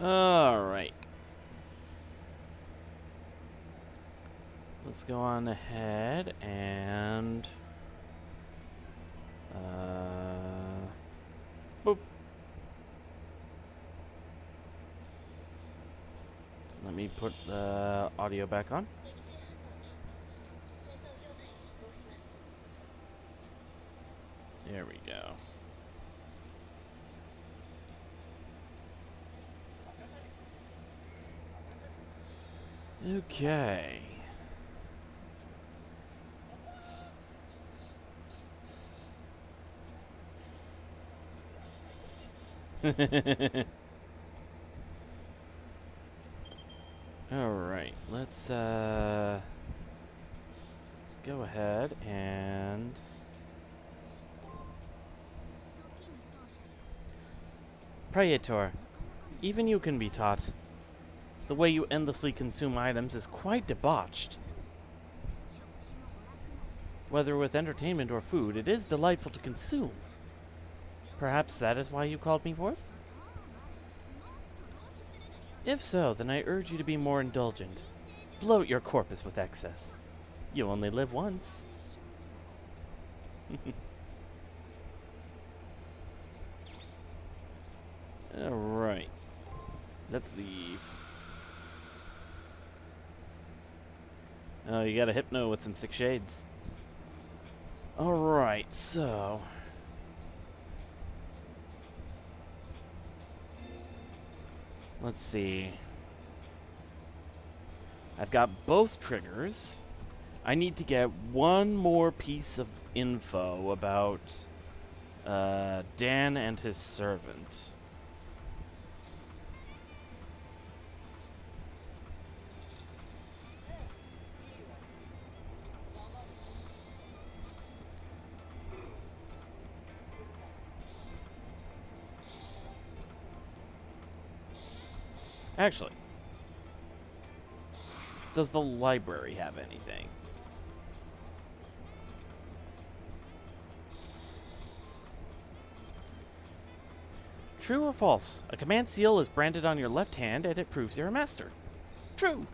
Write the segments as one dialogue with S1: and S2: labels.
S1: Alright. Let's go on ahead and... boop. Let me put the audio back on. There we go. Okay. Alright, let's go ahead and... Praetor, even you can be taught. The way you endlessly consume items is quite debauched. Whether with entertainment or food, it is delightful to consume. Perhaps that is why you called me forth? If so, then I urge you to be more indulgent. Bloat your corpus with excess. You only live once. Alright. Let's leave. Oh, you got a hypno with some 6 shades. Alright, so... let's see. I've got both triggers. I need to get one more piece of info about Dan and his servant. Actually, does the library have anything? True or false? A command seal is branded on your left hand and it proves you're a master. True.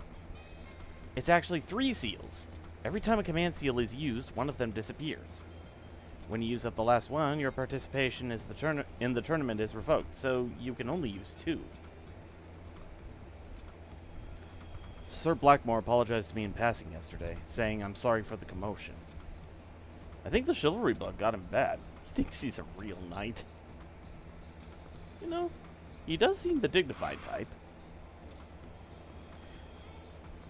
S1: It's actually 3 seals. Every time a command seal is used, one of them disappears. When you use up the last one, your participation in the tournament is revoked, so you can only use 2. Sir Blackmore apologized to me in passing yesterday, saying I'm sorry for the commotion. I think the chivalry bug got him bad. He thinks he's a real knight. You know, he does seem the dignified type.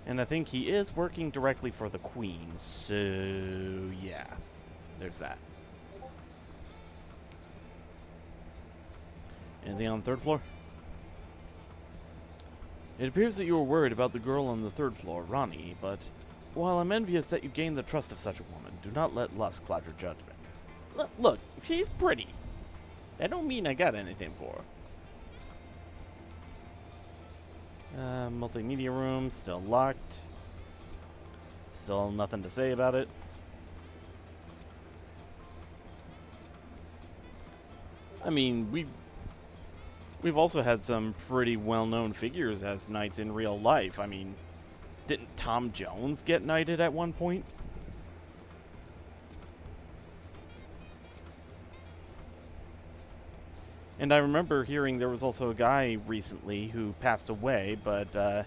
S1: And I think he is working directly for the Queen, so yeah, there's that. Anything on the 3rd floor? It appears that you were worried about the girl on the 3rd floor, Ronnie, but while I'm envious that you gained the trust of such a woman, do not let lust cloud your judgment. Look, she's pretty. That don't mean I got anything for her. Multimedia room, still locked. Still nothing to say about it. I mean, we've also had some pretty well-known figures as knights in real life. I mean, didn't Tom Jones get knighted at one point? And I remember hearing there was also a guy recently who passed away, but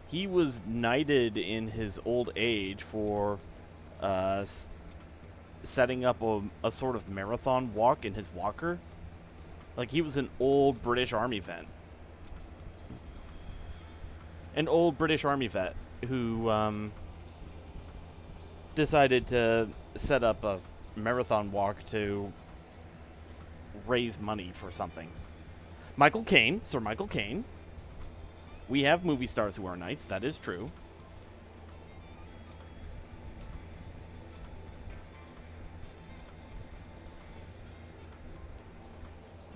S1: he was knighted in his old age for setting up a sort of marathon walk in his walker. Like, he was an old British Army vet. An old British Army vet who decided to set up a marathon walk to raise money for something. Michael Caine, Sir Michael Caine. We have movie stars who are knights, that is true.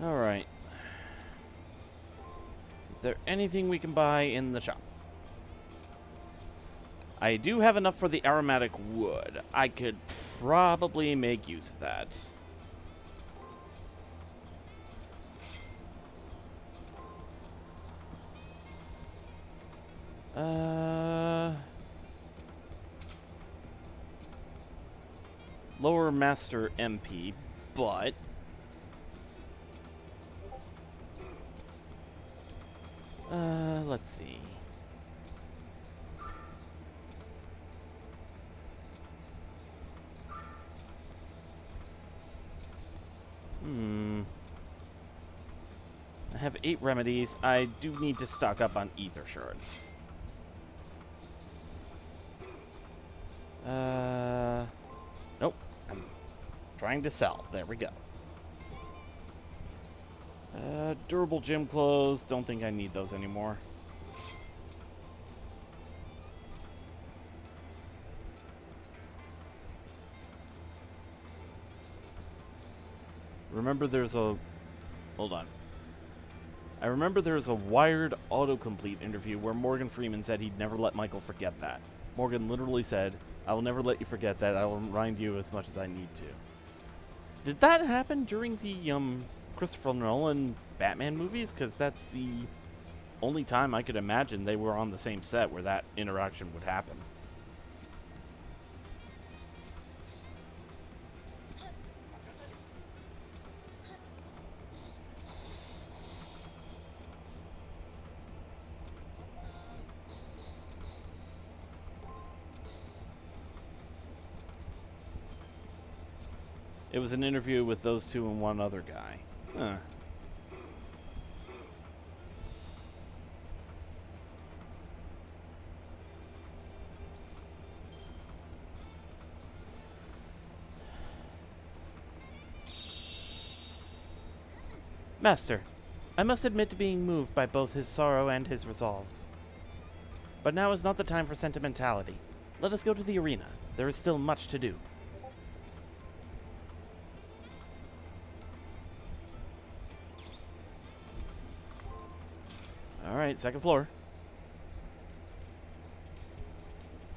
S1: Alright. Is there anything we can buy in the shop? I do have enough for the aromatic wood. I could probably make use of that. Lower Master MP, but let's see. I have 8 remedies. I do need to stock up on ether shards. Nope. I'm trying to sell. There we go. Durable gym clothes. Don't think I need those anymore. Remember there's a... Hold on. I remember there's a Wired autocomplete interview where Morgan Freeman said he'd never let Michael forget that. Morgan literally said, "I will never let you forget that. I will remind you as much as I need to." Did that happen during the Christopher Nolan Batman movies? Because that's the only time I could imagine they were on the same set where that interaction would happen. It was an interview with those two and one other guy. Huh. Master, I must admit to being moved by both his sorrow and his resolve. But now is not the time for sentimentality. Let us go to the arena. There is still much to do. Alright, second floor.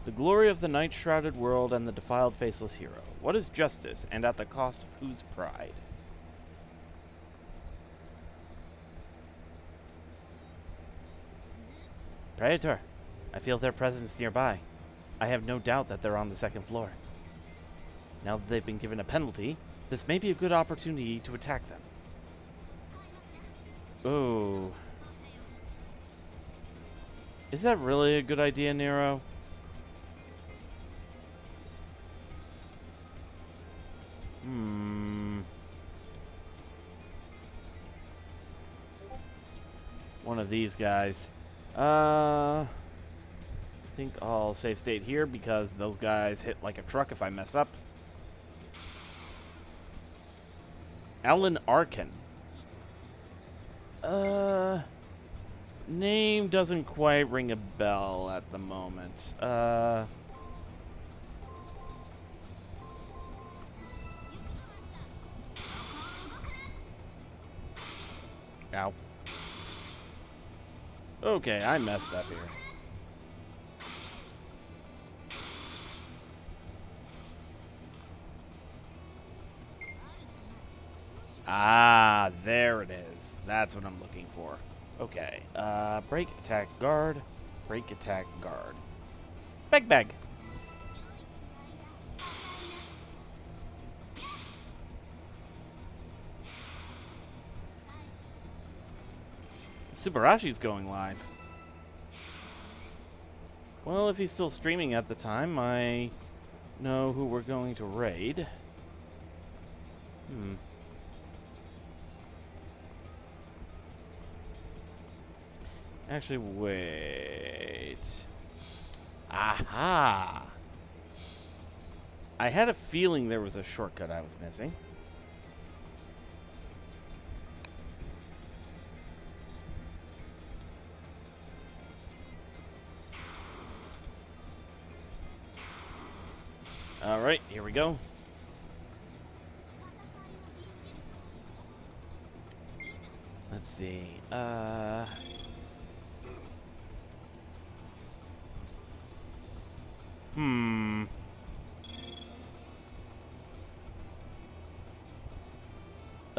S1: The glory of the night-shrouded world and the defiled faceless hero. What is justice, and at the cost of whose pride? Praetor, I feel their presence nearby. I have no doubt that they're on the second floor. Now that they've been given a penalty, this may be a good opportunity to attack them. Oh. Is that really a good idea, Nero? One of these guys. I think I'll save state here because those guys hit like a truck if I mess up. Alan Arkin. Name doesn't quite ring a bell at the moment. Ow. Okay, I messed up here. Ah, there it is. That's what I'm looking for. Okay, break, attack, guard. Break, attack, guard. Beg, beg. Subarashi's going live. Well, if he's still streaming at the time, I know who we're going to raid. Actually, wait. Aha! I had a feeling there was a shortcut I was missing. Alright, here we go. Let's see.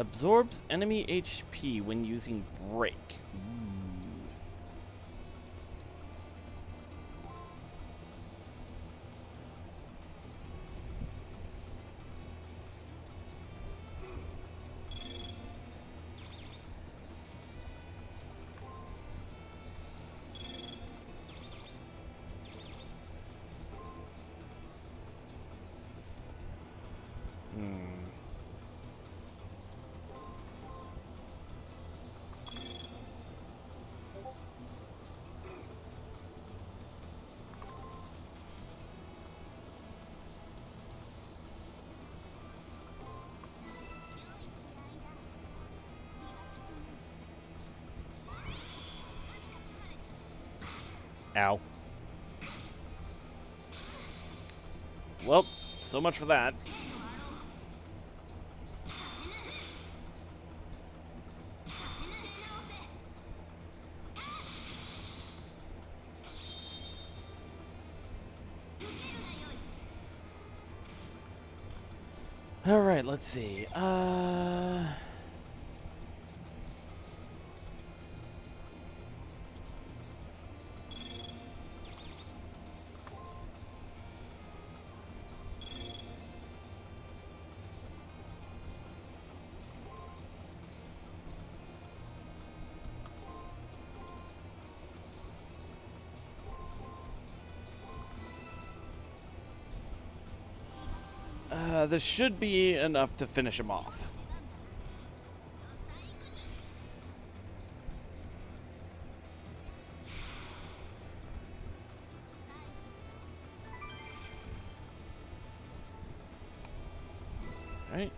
S1: Absorbs enemy HP when using break. Ow. Well, so much for that. Alright, let's see. This should be enough to finish him off. Right?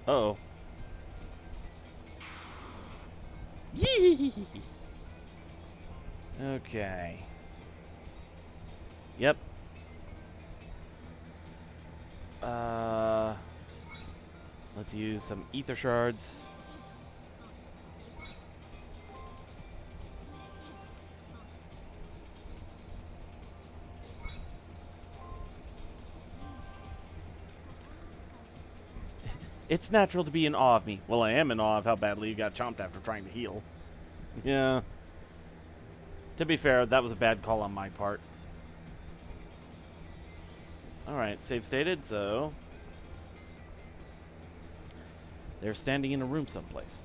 S1: Uh-oh. Yee! Okay. Yep. Let's use some ether shards. It's natural to be in awe of me. Well, I am in awe of how badly you got chomped after trying to heal. Yeah. To be fair, that was a bad call on my part. Alright, save stated, so... They're standing in a room someplace.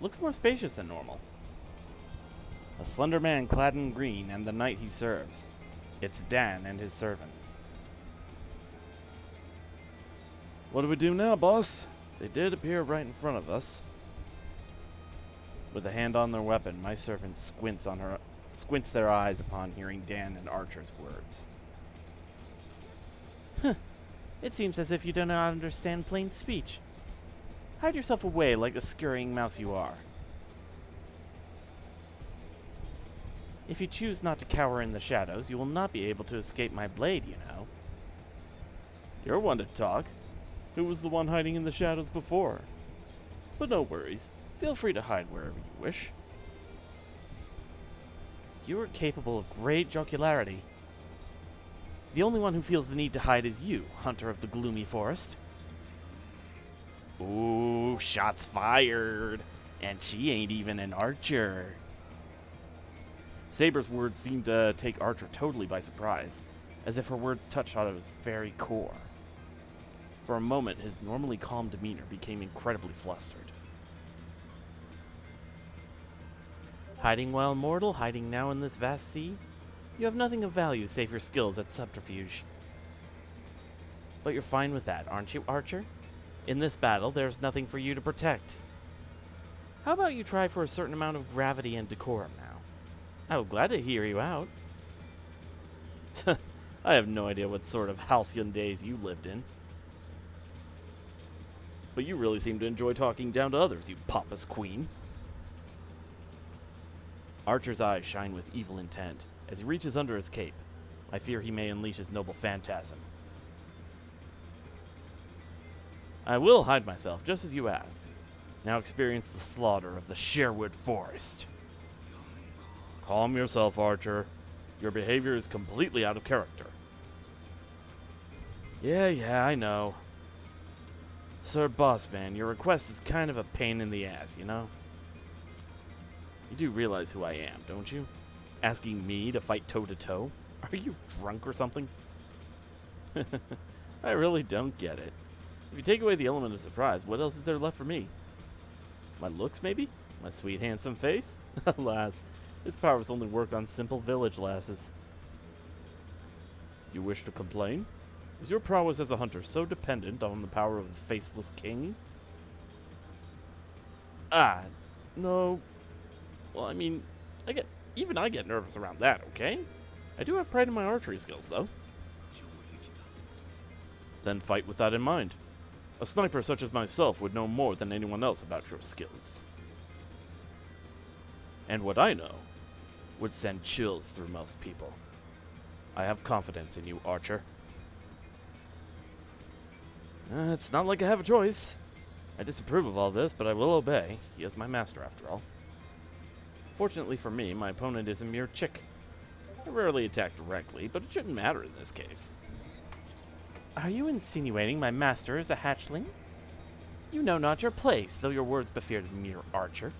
S1: Looks more spacious than normal. A slender man clad in green and the knight he serves. It's Dan and his servant. What do we do now, boss? They did appear right in front of us. With a hand on their weapon, my servant squints their eyes upon hearing Dan and Archer's words. Huh. It seems as if you do not understand plain speech. Hide yourself away like the scurrying mouse you are. If you choose not to cower in the shadows, you will not be able to escape my blade, you know. You're one to talk. Who was the one hiding in the shadows before? But no worries. Feel free to hide wherever you wish. You are capable of great jocularity. The only one who feels the need to hide is you, hunter of the gloomy forest. Ooh, shots fired. And she ain't even an archer. Saber's words seemed to take Archer totally by surprise, as if her words touched on his very core. For a moment, his normally calm demeanor became incredibly flustered. Hiding while mortal, hiding now in this vast sea? You have nothing of value save your skills at subterfuge. But you're fine with that, aren't you, Archer? In this battle, there's nothing for you to protect. How about you try for a certain amount of gravity and decorum now? I would glad to hear you out. I have no idea what sort of halcyon days you lived in. But you really seem to enjoy talking down to others, you pompous queen. Archer's eyes shine with evil intent as he reaches under his cape. I fear he may unleash his noble phantasm. I will hide myself, just as you asked. Now experience the slaughter of the Sherwood Forest. Calm yourself, Archer. Your behavior is completely out of character. Yeah, I know. Sir Bossman, your request is kind of a pain in the ass, you know? You do realize who I am, don't you? Asking me to fight toe-to-toe? Are you drunk or something? I really don't get it. If you take away the element of surprise, what else is there left for me? My looks, maybe? My sweet, handsome face? Alas, its powers only work on simple village lasses. You wish to complain? Is your prowess as a hunter so dependent on the power of the faceless king? Ah, no. Well, I mean, Even I get nervous around that, okay? I do have pride in my archery skills, though. Then fight with that in mind. A sniper such as myself would know more than anyone else about your skills. And what I know would send chills through most people. I have confidence in you, Archer. It's not like I have a choice. I disapprove of all this, but I will obey. He is my master, after all. Fortunately for me, my opponent is a mere chick. I rarely attack directly, but it shouldn't matter in this case. Are you insinuating my master is a hatchling? You know not your place, though your words befear the mere archer.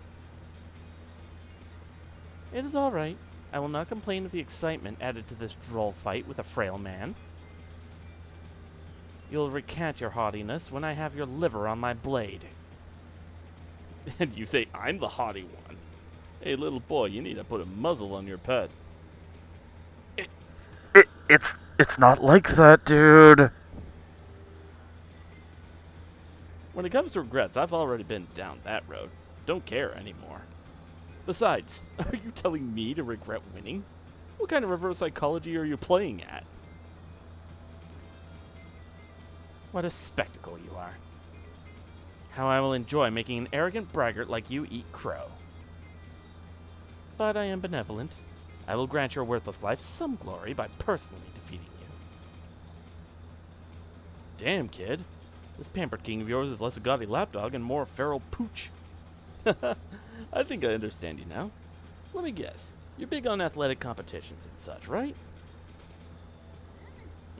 S1: It is all right. I will not complain of the excitement added to this droll fight with a frail man. You'll recant your haughtiness when I have your liver on my blade. And you say I'm the haughty one. Hey, little boy, you need to put a muzzle on your pet.
S2: It's not like that, dude.
S1: When it comes to regrets, I've already been down that road. Don't care anymore. Besides, are you telling me to regret winning? What kind of reverse psychology are you playing at? What a spectacle you are. How I will enjoy making an arrogant braggart like you eat crow. But I am benevolent. I will grant your worthless life some glory by personally defeating you. Damn, kid. This pampered king of yours is less a gaudy lapdog and more a feral pooch. I think I understand you now. Let me guess. You're big on athletic competitions and such, right?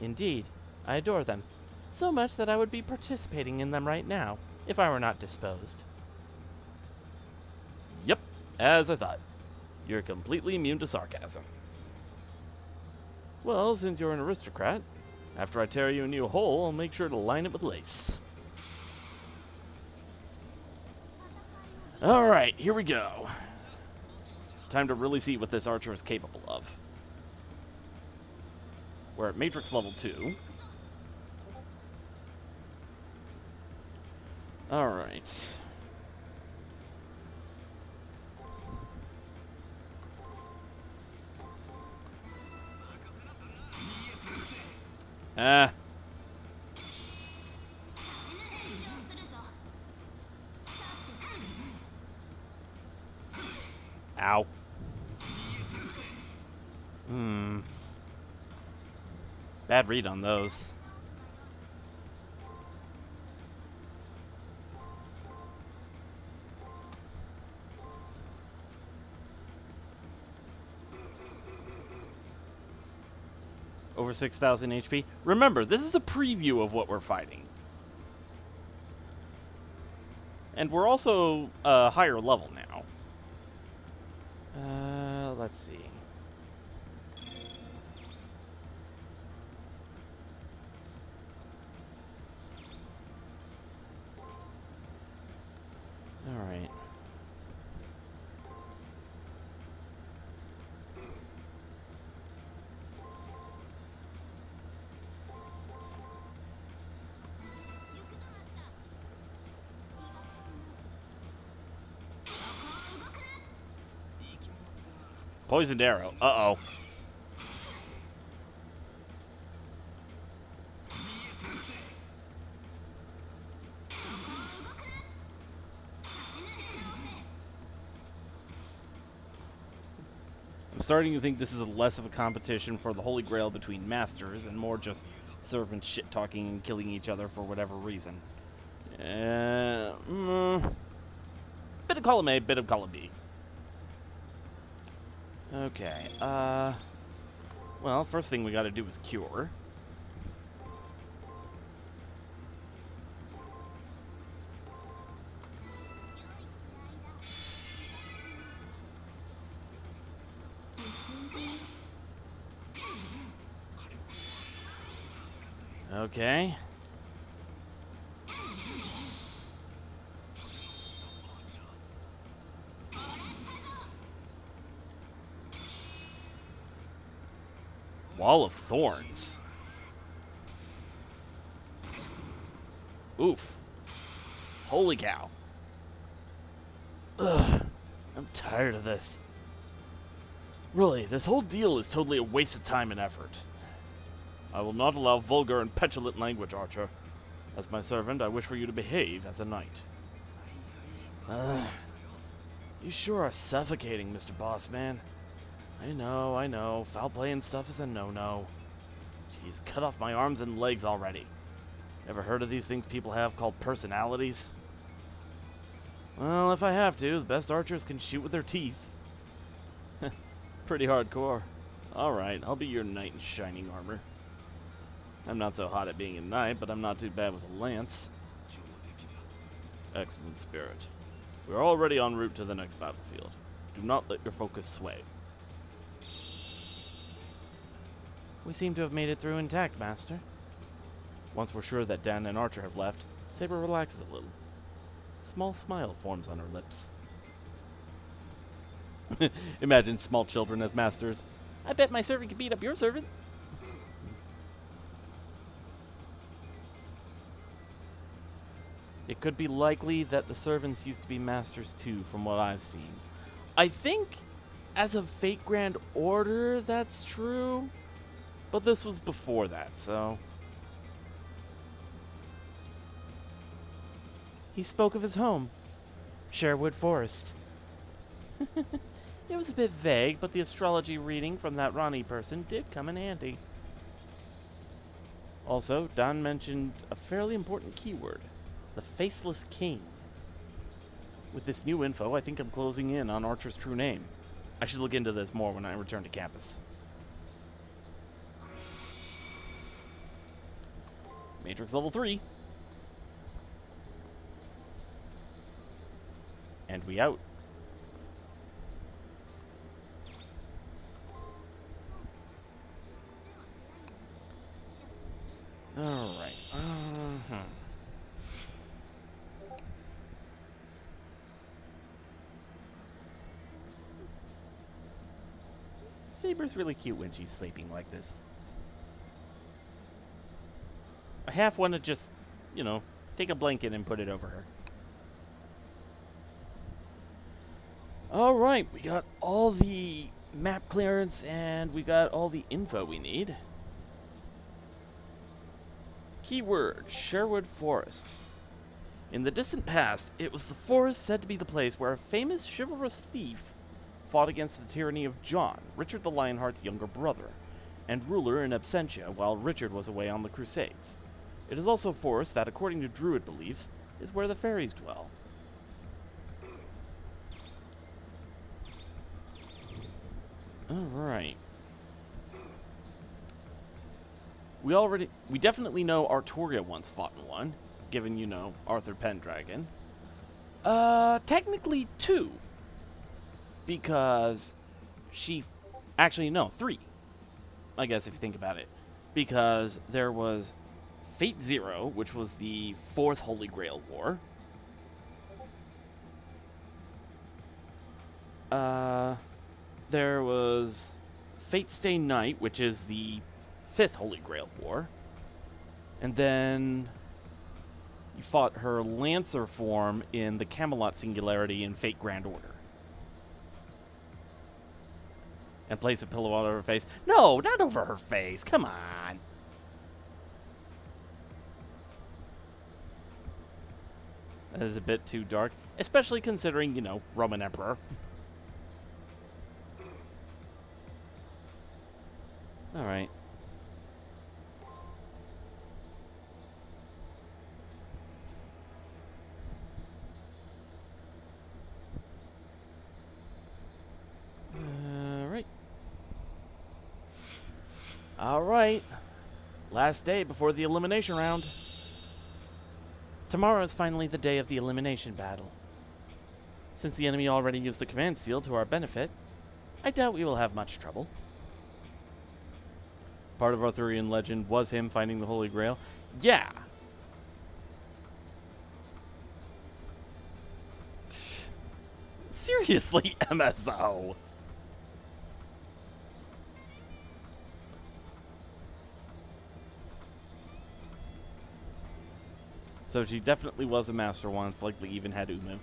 S1: Indeed. I adore them. So much that I would be participating in them right now, if I were not disposed. Yep, as I thought. You're completely immune to sarcasm. Well, since you're an aristocrat, after I tear you a new hole, I'll make sure to line it with lace. Alright, here we go. Time to really see what this archer is capable of. We're at Matrix level 2. Alright. Ow. Bad read on those. Over 6,000 HP. Remember, this is a preview of what we're fighting. And we're also a higher level now. Let's see. All right. Poisoned arrow. Uh-oh. I'm starting to think this is less of a competition for the Holy Grail between masters and more just servants shit-talking and killing each other for whatever reason. Bit of column A, bit of column B. Okay, well, first thing we gotta do is cure. Okay. Wall of Thorns. Oof. Holy cow. Ugh. I'm tired of this. Really, this whole deal is totally a waste of time and effort. I will not allow vulgar and petulant language, Archer. As my servant, I wish for you to behave as a knight. You sure are suffocating, Mr. Bossman. I know. Foul play and stuff is a no-no. Jeez, cut off my arms and legs already. Ever heard of these things people have called personalities? Well, if I have to, the best archers can shoot with their teeth. Pretty hardcore. Alright, I'll be your knight in shining armor. I'm not so hot at being a knight, but I'm not too bad with a lance. Excellent spirit. We're already en route to the next battlefield. Do not let your focus sway. We seem to have made it through intact, Master. Once we're sure that Dan and Archer have left, Saber relaxes a little. A small smile forms on her lips. Imagine small children as masters. I bet my servant can beat up your servant. It could be likely that the servants used to be masters too, from what I've seen. I think, as of Fate Grand Order, that's true. But this was before that, so... He spoke of his home, Sherwood Forest. It was a bit vague, but the astrology reading from that Ronnie person did come in handy. Also, Don mentioned a fairly important keyword, the Faceless King. With this new info, I think I'm closing in on Archer's true name. I should look into this more when I return to campus. Matrix level 3. And we out. Alright. Saber's really cute when she's sleeping like this. I half want to just, take a blanket and put it over her. Alright, we got all the map clearance and we got all the info we need. Keyword, Sherwood Forest. In the distant past, it was the forest said to be the place where a famous chivalrous thief fought against the tyranny of John, Richard the Lionheart's younger brother, and ruler in absentia while Richard was away on the Crusades. It is also a forest that, according to Druid beliefs, is where the fairies dwell. Alright. We definitely know Arturia once fought in one, given, Arthur Pendragon. Technically 2. Because actually, no, 3. I guess if you think about it. Because there was Fate Zero, which was the 4th Holy Grail War. There was Fate Stay Night, which is the 5th Holy Grail War. And then you fought her Lancer form in the Camelot Singularity in Fate Grand Order. And place a pillow on her face. No, not over her face. Come on. That is a bit too dark. Especially considering, Roman Emperor. Alright. Alright. Last day before the elimination round. Tomorrow is finally the day of the elimination battle. Since the enemy already used the command seal to our benefit, I doubt we will have much trouble. Part of Arthurian legend was him finding the Holy Grail. Yeah. Seriously, MSO. So she definitely was a master once, likely even had Umu.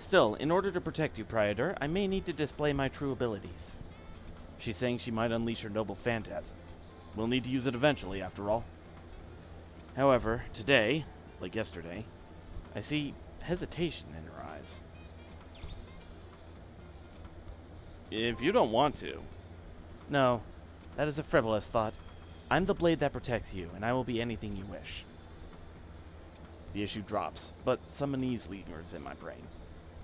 S1: Still, in order to protect you, Praetor, I may need to display my true abilities. She's saying she might unleash her noble phantasm. We'll need to use it eventually, after all. However, today, like yesterday, I see hesitation in her eyes. If you don't want to. No, that is a frivolous thought. I'm the blade that protects you, and I will be anything you wish. The issue drops, but some unease lingers in my brain.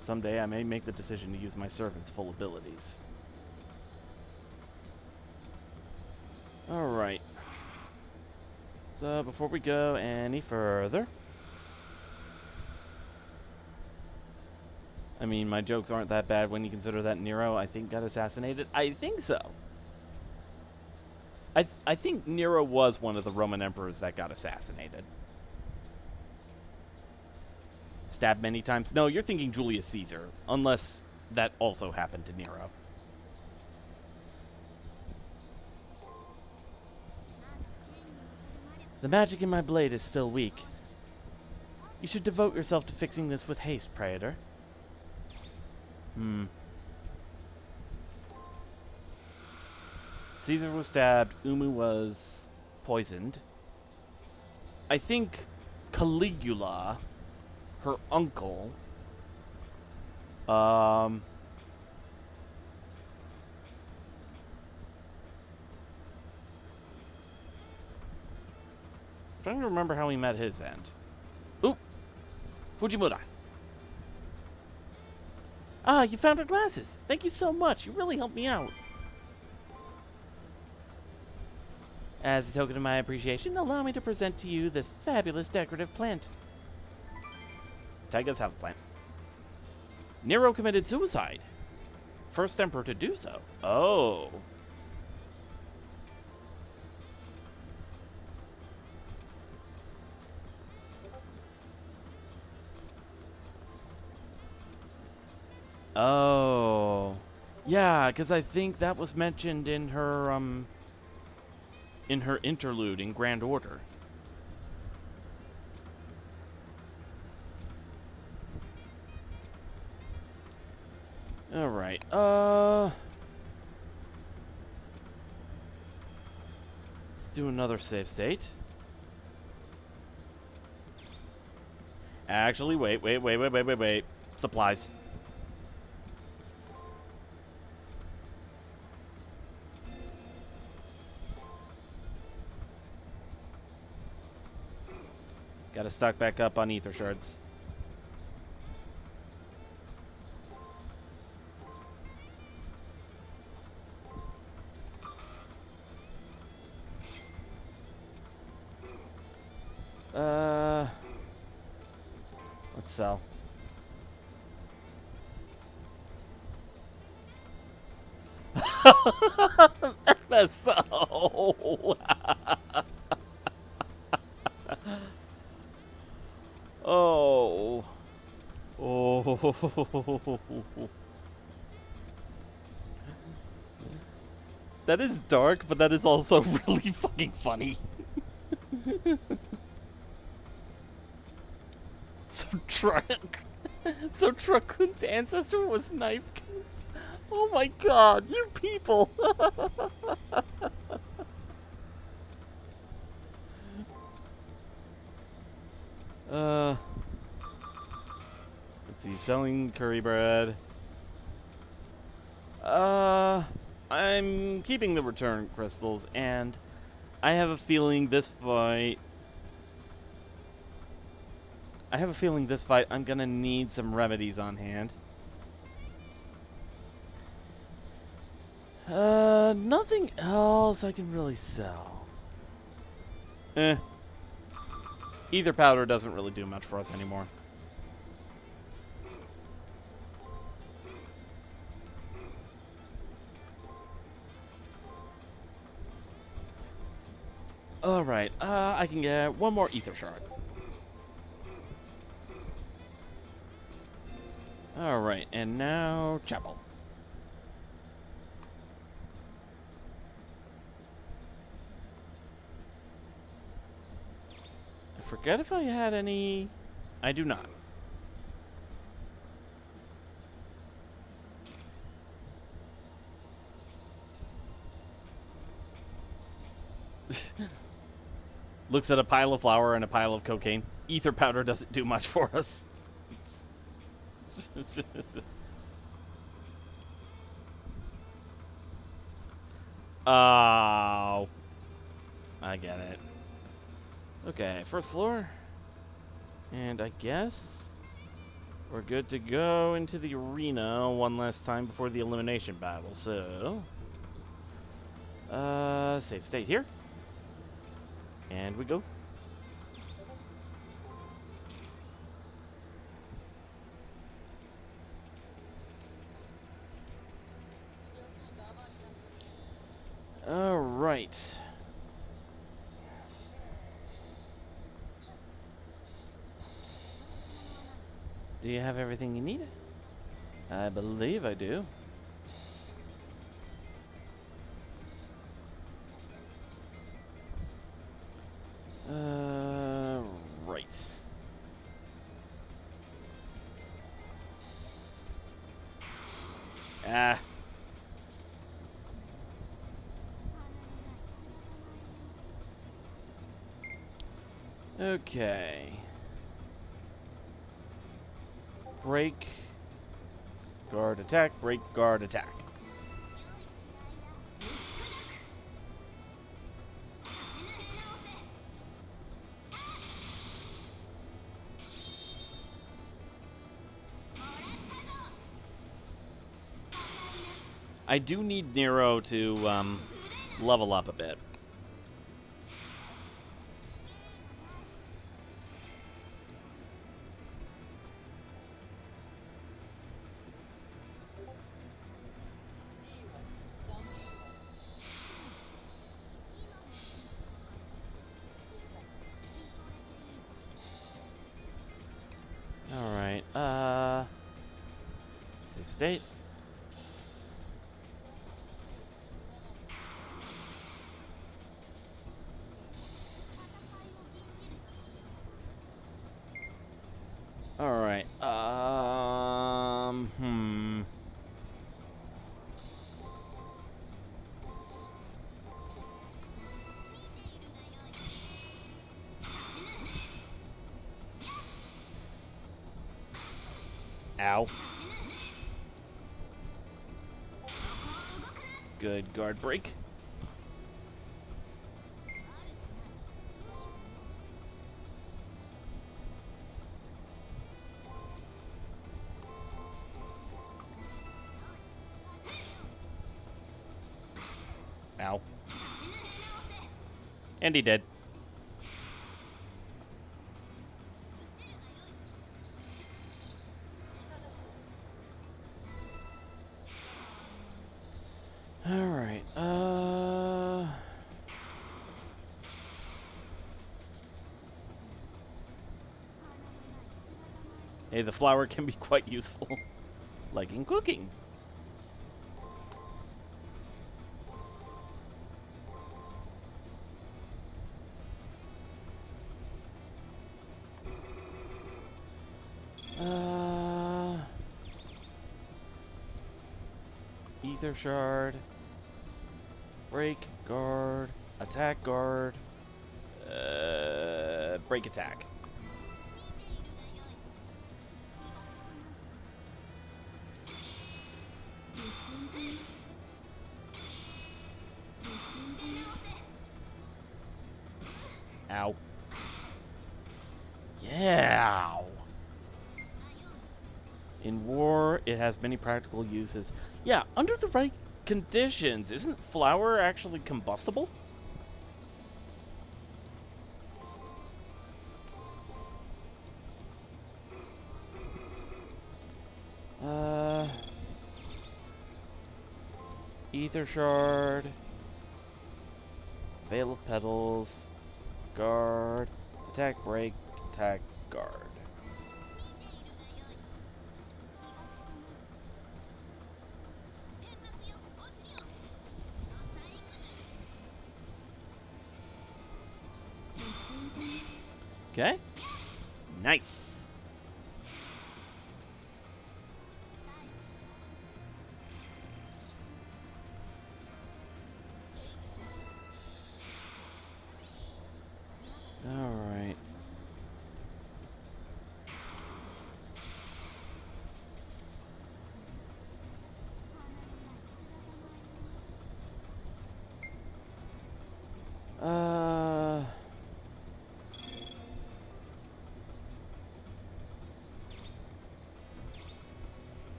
S1: Someday I may make the decision to use my servant's full abilities. Alright. So, before we go any further... I mean, my jokes aren't that bad when you consider that Nero, I think, got assassinated. I think so. I think Nero was one of the Roman emperors that got assassinated. Stabbed many times? No, you're thinking Julius Caesar, unless that also happened to Nero. The magic in my blade is still weak. You should devote yourself to fixing this with haste, Praetor. Caesar was stabbed, Umu was poisoned. I think Caligula, her uncle, trying to remember how he met his end. Ooh! Fujimura. Ah, you found our glasses. Thank you so much. You really helped me out. As a token of my appreciation, allow me to present to you this fabulous decorative plant. Taiga's houseplant. Nero committed suicide. First emperor to do so. Oh. Oh. Yeah, because I think that was mentioned in her interlude in Grand Order. Alright, let's do another save state. Actually, wait. Supplies. Gotta stock back up on ether shards. Let's sell. That's so. Oh. Oh. That is dark, but that is also really fucking funny. So Truckun's ancestor was Knife King? Oh my god, you people! Let's see, selling curry bread. I'm keeping the return crystals, and I have a feeling this fight... I'm gonna need some remedies on hand. Nothing else I can really sell. Ether powder doesn't really do much for us anymore. Alright, I can get one more ether shard. Alright, and now chapel. I forget if I had any... I do not. Looks at a pile of flour and a pile of cocaine. Ether powder doesn't do much for us. Oh. I get it. Okay, first floor. And I guess we're good to go into the arena one last time before the elimination battle. So, save state here. And we go. All right. Do you have everything you need? I believe I do. Right. Ah. Okay. Break. Guard attack. Break. Guard attack. I do need Nero to level up a bit. All right. Save state. All right. Ow. Good guard break. Ow. And he did. All right. Hey, the flour can be quite useful, like in cooking. Ether shard. Break, guard, attack, guard. Break, attack. Ow. Yeah. In war, it has many practical uses. Yeah, under the right conditions, isn't flour actually combustible? Ether shard. Veil of petals. Guard. Attack, break, attack, guard. Okay. Nice.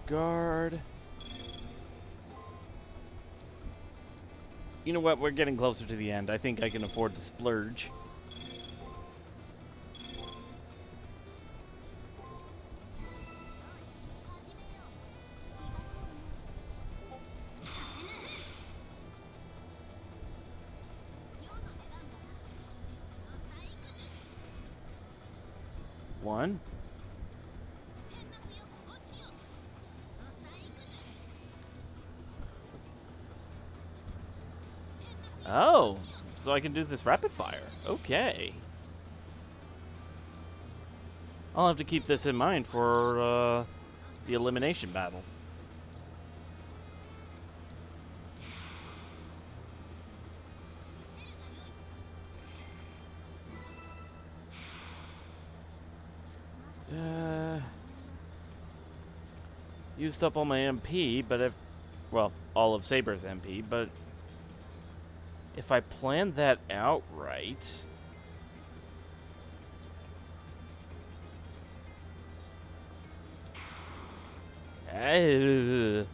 S1: Guard. You know what? We're getting closer to the end. I think I can afford to splurge. One. Oh, so I can do this rapid fire. Okay. I'll have to keep this in mind for the elimination battle. Used up all my MP, but if... Well, all of Saber's MP, but... If I plan that out right... You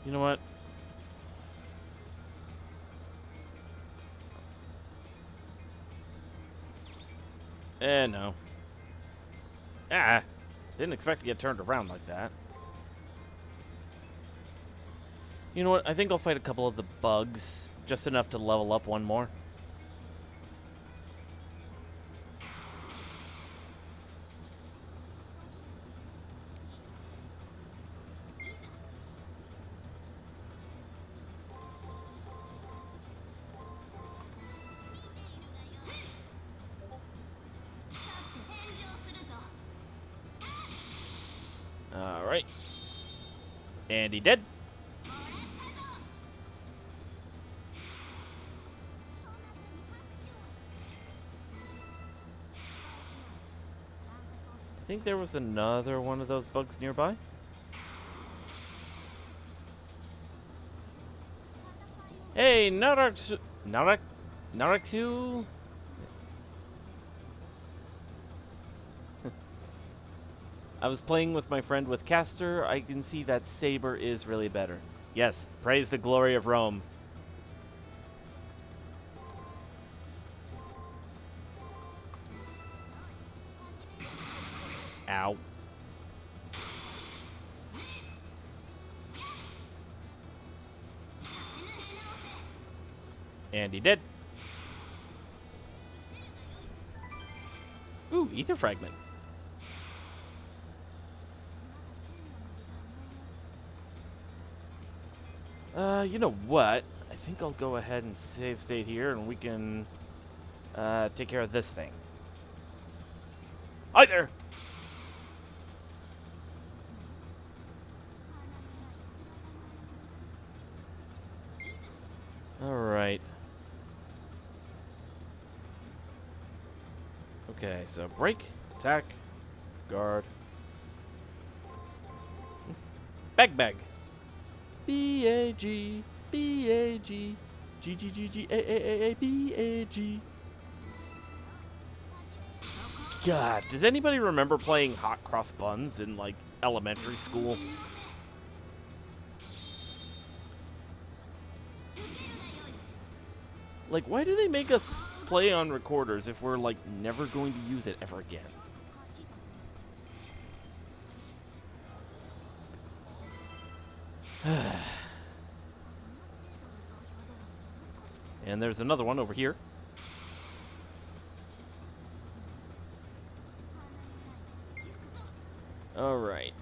S1: know what? No. Didn't expect to get turned around like that. You know what? I think I'll fight a couple of the bugs. Just enough to level up one more. Alright. And he did. I think there was another one of those bugs nearby. Hey, Naraksu... Naraksu? I was playing with my friend with Caster. I can see that Saber is really better. Yes, praise the glory of Rome. Ow. And he did. Ooh, ether fragment. You know what? I think I'll go ahead and save state here, and we can take care of this thing. Hi there! Alright. Okay, so break, attack, guard. Bag. B-A-G, B-A-G, G-G-G-G-A-A-A-A-B-A-G. God, does anybody remember playing hot cross buns in, like, elementary school? Like, why do they make us play on recorders if we're, like, never going to use it ever again? And there's another one over here. Alright,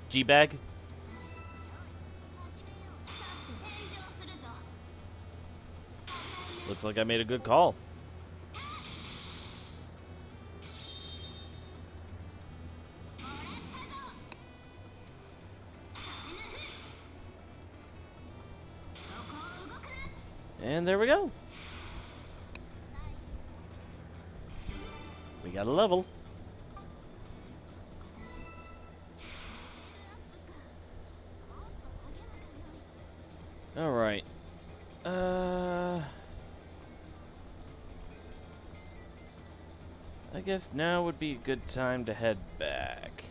S1: G-Bag? Looks like I made a good call. And there we go. We got a level. Alright. I guess now would be a good time to head back.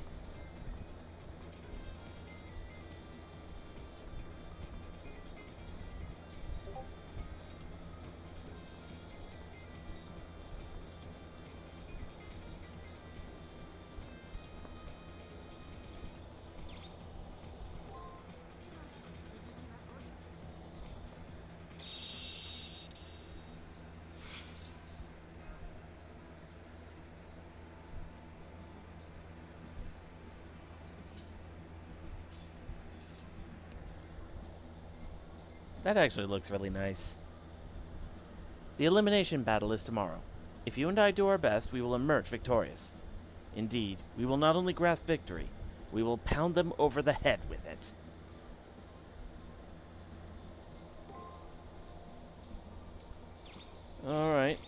S1: That actually looks really nice. The elimination battle is tomorrow. If you and I do our best, we will emerge victorious. Indeed, we will not only grasp victory, we will pound them over the head with it. Alright.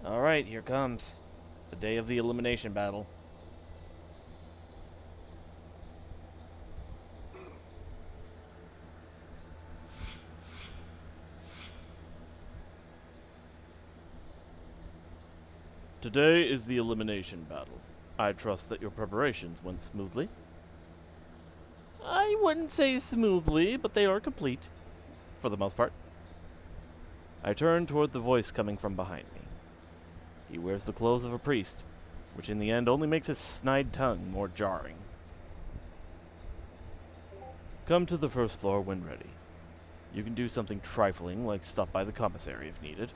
S1: Alright, here comes the day of the elimination battle. Today is the elimination battle. I trust that your preparations went smoothly. I wouldn't say smoothly, but they are complete, for the most part. I turn toward the voice coming from behind me. He wears the clothes of a priest, which in the end only makes his snide tongue more jarring. Come to the first floor when ready. You can do something trifling, like stop by the commissary if needed.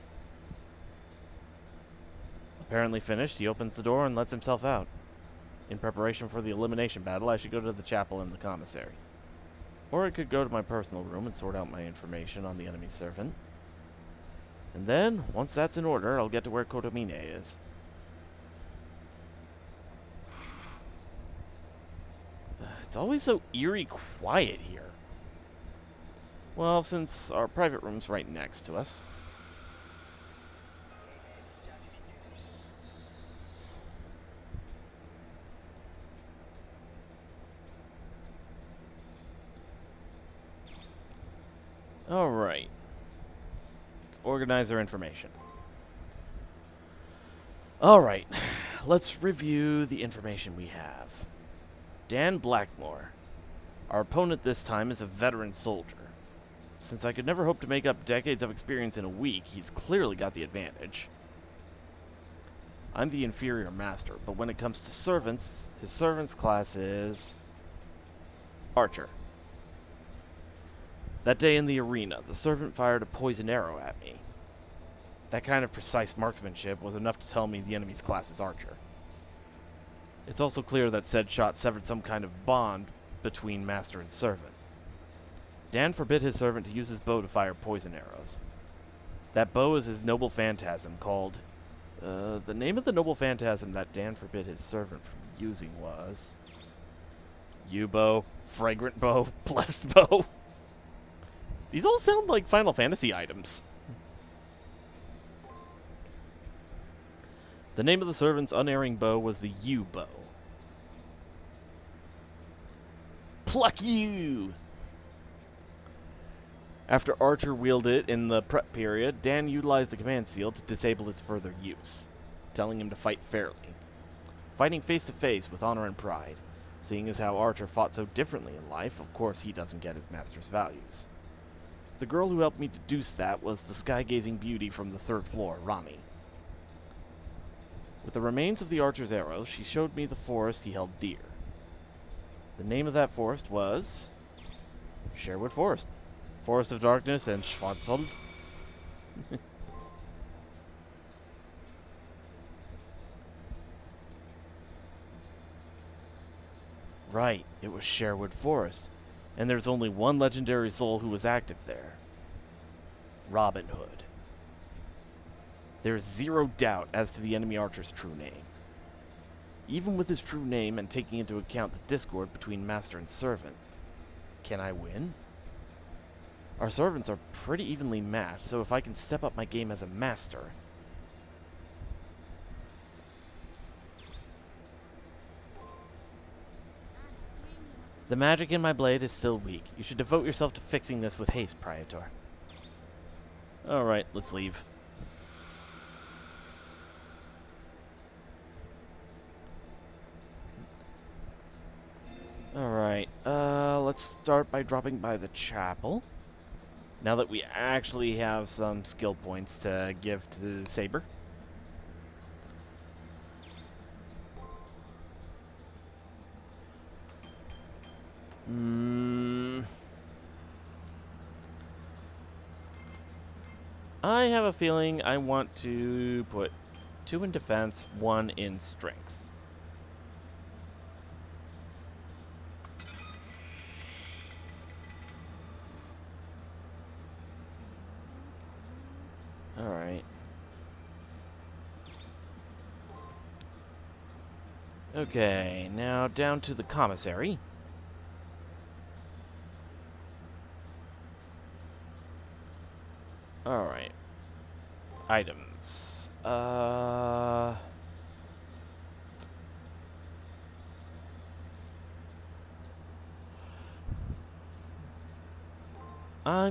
S1: Apparently finished, he opens the door and lets himself out. In preparation for the elimination battle, I should go to the chapel and the commissary. Or I could go to my personal room and sort out my information on the enemy servant. And then, once that's in order, I'll get to where Kotomine is. It's always so eerie quiet here. Well, since our private room's right next to us. Alright. Let's organize our information. Alright, let's review the information we have. Dan Blackmore. Our opponent this time is a veteran soldier. Since I could never hope to make up decades of experience in a week, he's clearly got the advantage. I'm the inferior master, but when it comes to servants, his servant's class is Archer. That day in the arena, the servant fired a poison arrow at me. That kind of precise marksmanship was enough to tell me the enemy's class is Archer. It's also clear that said shot severed some kind of bond between master and servant. Dan forbid his servant to use his bow to fire poison arrows. That bow is his noble phantasm called... the name of the noble phantasm that Dan forbid his servant from using was... U-bow, fragrant bow, blessed bow. These all sound like Final Fantasy items. The name of the servant's unerring bow was the U-bow. Pluck you! After Archer wielded it in the prep period, Dan utilized the command seal to disable its further use, telling him to fight fairly. Fighting face to face with honor and pride. Seeing as how Archer fought so differently in life, of course he doesn't get his master's values. The girl who helped me deduce that was the sky-gazing beauty from the third floor, Rani. With the remains of the Archer's arrows, she showed me the forest he held dear. The name of that forest was... Sherwood Forest. Forest of Darkness and Schwarzwald. Right, it was Sherwood Forest. And there's only one legendary soul who was active there. Robin Hood. There is zero doubt as to the enemy Archer's true name. Even with his true name and taking into account the discord between master and servant, can I win? Our servants are pretty evenly matched, so if I can step up my game as a master... The magic in my blade is still weak. You should devote yourself to fixing this with haste, Praetor. Alright, let's leave. Alright, let's start by dropping by the chapel. Now that we actually have some skill points to give to Saber. I have a feeling I want to put 2 in defense, 1 in strength. Alright. Okay, now down to the commissary. Alright. Items. I'm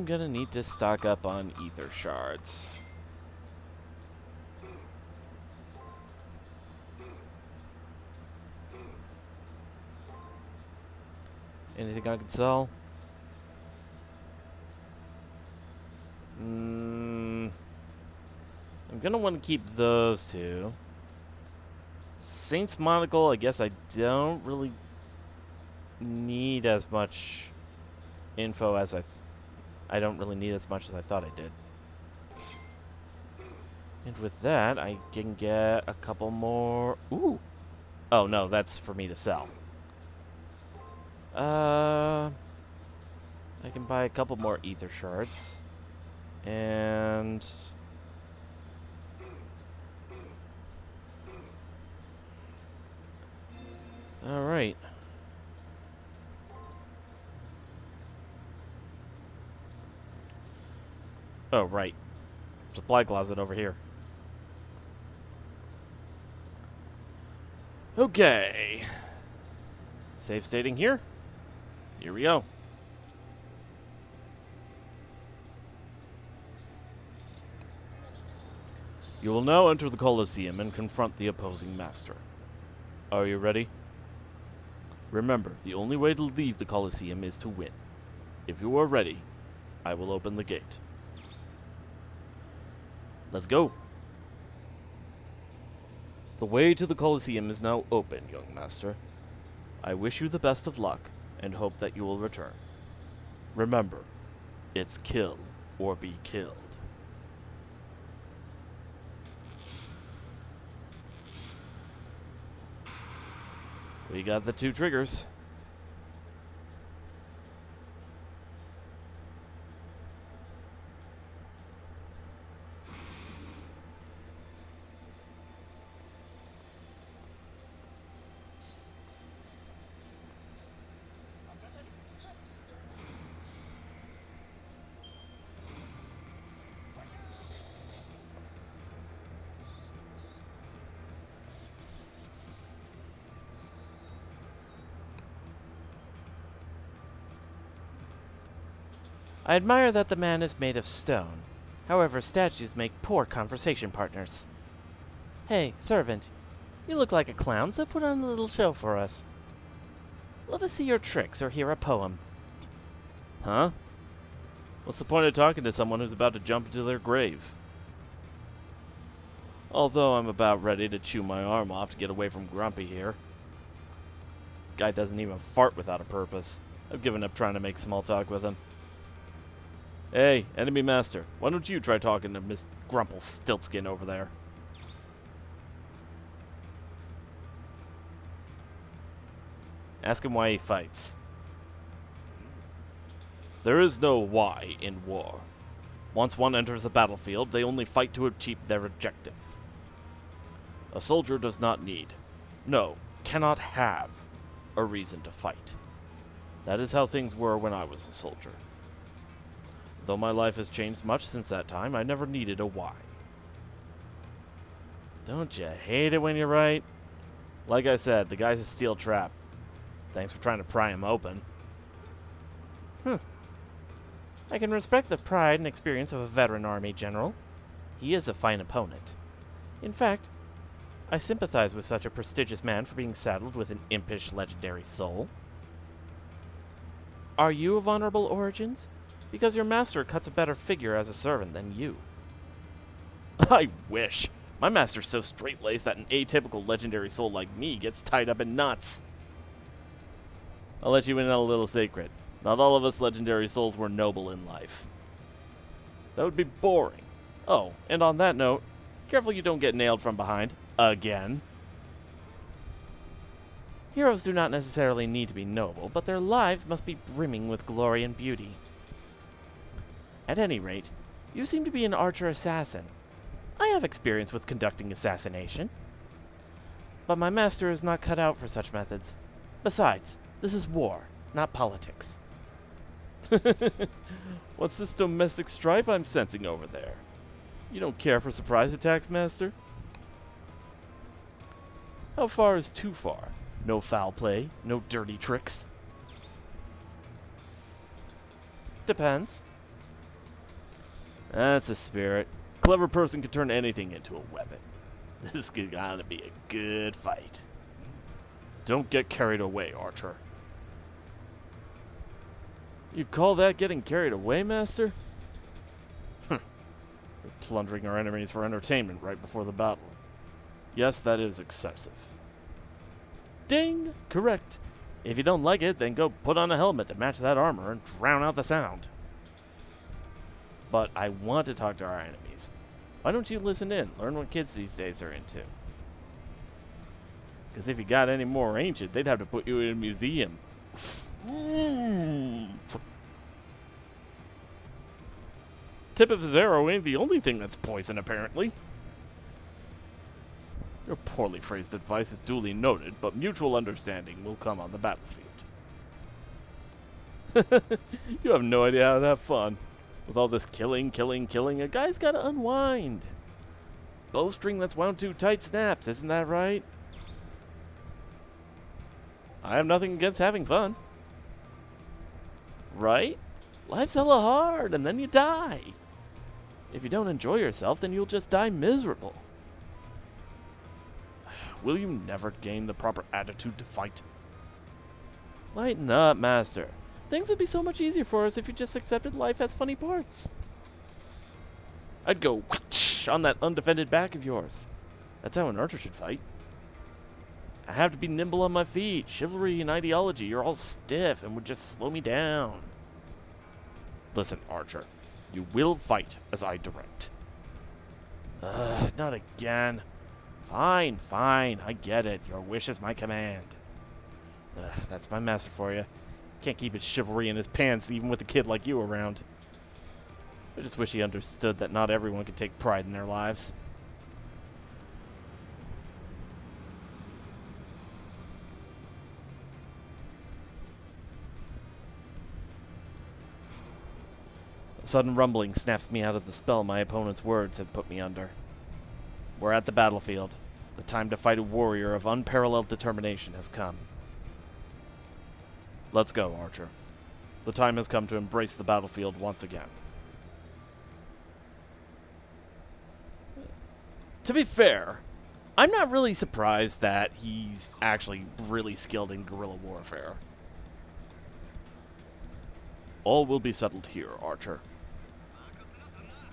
S1: gonna need to stock up on ether shards. Anything I can sell? I'm gonna want to keep those 2. Saint's Monocle, I guess I don't really need as much info as I don't really need as much as I thought I did. And with that, I can get a couple more. Ooh. Oh no, that's for me to sell. I can buy a couple more ether shards. And alright. Oh, right. Supply closet over here. Okay. Save stating here. Here we go. You will now enter the Colosseum and confront the opposing master. Are you ready? Remember, the only way to leave the Colosseum is to win. If you are ready, I will open the gate. Let's go. The way to the Colosseum is now open, young master. I wish you the best of luck and hope that you will return. Remember, it's kill or be killed. We got the 2 triggers. I admire that the man is made of stone. However, statues make poor conversation partners. Hey, servant. You look like a clown, so put on a little show for us. Let us see your tricks or hear a poem. Huh? What's the point of talking to someone who's about to jump into their grave? Although I'm about ready to chew my arm off to get away from Grumpy here. Guy doesn't even fart without a purpose. I've given up trying to make small talk with him. Hey, enemy master, why don't you try talking to Miss Grumple Stiltskin over there? Ask him why he fights. There is no why in war. Once one enters the battlefield, they only fight to achieve their objective. A soldier does not need, no, cannot have, a reason to fight. That is how things were when I was a soldier. Though my life has changed much since that time, I never needed a why. Don't you hate it when you're right? Like I said, the guy's a steel trap.
S3: Thanks for trying to pry him open.
S4: I can respect the pride and experience of a veteran army general. He is a fine opponent. In fact, I sympathize with such a prestigious man for being saddled with an impish legendary soul. Are you of honorable origins? Because your master cuts a better figure as a servant than you.
S3: I wish. My master's so straight-laced that an atypical legendary soul like me gets tied up in knots. I'll let you in on a little secret. Not all of us legendary souls were noble in life. That would be boring. Oh, and on that note, careful you don't get nailed from behind. Again.
S4: Heroes do not necessarily need to be noble, but their lives must be brimming with glory and beauty. At any rate, you seem to be an archer assassin. I have experience with conducting assassination. But my master is not cut out for such methods. Besides, this is war, not politics.
S3: What's this domestic strife I'm sensing over there? You don't care for surprise attacks, Master? How far is too far? No foul play, no dirty tricks.
S4: Depends.
S3: That's the spirit. Clever person can turn anything into a weapon. This is gonna be a good fight. Don't get carried away, Archer. You call that getting carried away, Master? You're plundering our enemies for entertainment right before the battle. Yes, that is excessive. Ding! Correct. If you don't like it, then go put on a helmet to match that armor and drown out the sound. But I want to talk to our enemies. Why don't you listen in? Learn what kids these days are into. Because if you got any more ancient, they'd have to put you in a museum. Tip of his arrow ain't the only thing that's poison, apparently. Your poorly phrased advice is duly noted, but mutual understanding will come on the battlefield. You have no idea how to have fun. With all this killing, a guy's gotta unwind. Bowstring that's wound too tight snaps, isn't that right? I have nothing against having fun. Right? Life's hella hard, and then you die. If you don't enjoy yourself, then you'll just die miserable. Will you never gain the proper attitude to fight? Lighten up, Master. Things would be so much easier for us if you just accepted life has funny parts. I'd go whoosh on that undefended back of yours. That's how an archer should fight. I have to be nimble on my feet. Chivalry and ideology are all stiff and would just slow me down. Listen, Archer. You will fight as I direct. Not again. Fine. I get it. Your wish is my command. That's my master for you. Can't keep his chivalry in his pants even with a kid like you around. I just wish he understood that not everyone can take pride in their lives. A sudden rumbling snaps me out of the spell my opponent's words had put me under. We're at the battlefield. The time to fight a warrior of unparalleled determination has come. Let's go, Archer. The time has come to embrace the battlefield once again. To be fair, I'm not really surprised that he's actually really skilled in guerrilla warfare. All will be settled here, Archer.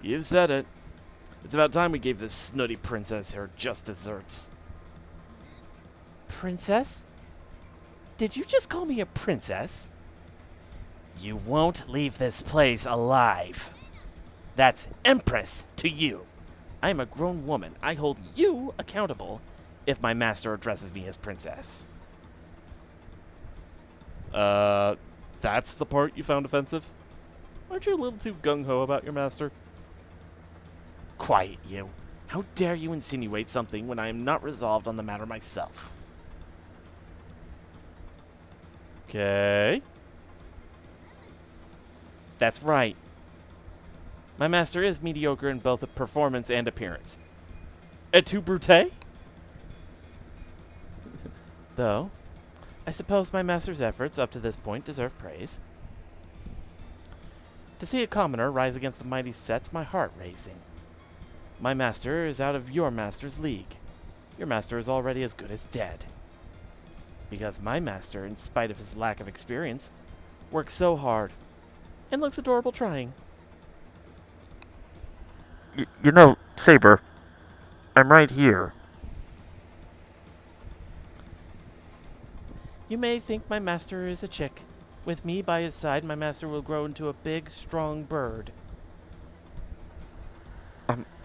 S3: You've said it. It's about time we gave this snooty princess her just desserts.
S4: Princess? Did you just call me a princess?
S3: You won't leave this place alive. That's Empress to you. I am a grown woman. I hold you accountable if my master addresses me as princess. That's the part you found offensive? Aren't you a little too gung-ho about your master? Quiet, you. How dare you insinuate something when I am not resolved on the matter myself? Okay. That's right. My master is mediocre in both performance and appearance. Et tu, Brute? Though,
S4: I suppose my master's efforts up to this point deserve praise. To see a commoner rise against the mighty sets my heart racing. My master is out of your master's league. Your master is already as good as dead. Because my master, in spite of his lack of experience, works so hard and looks adorable trying.
S2: You know, Saber, I'm right here.
S4: You may think my master is a chick. With me by his side, my master will grow into a big, strong bird.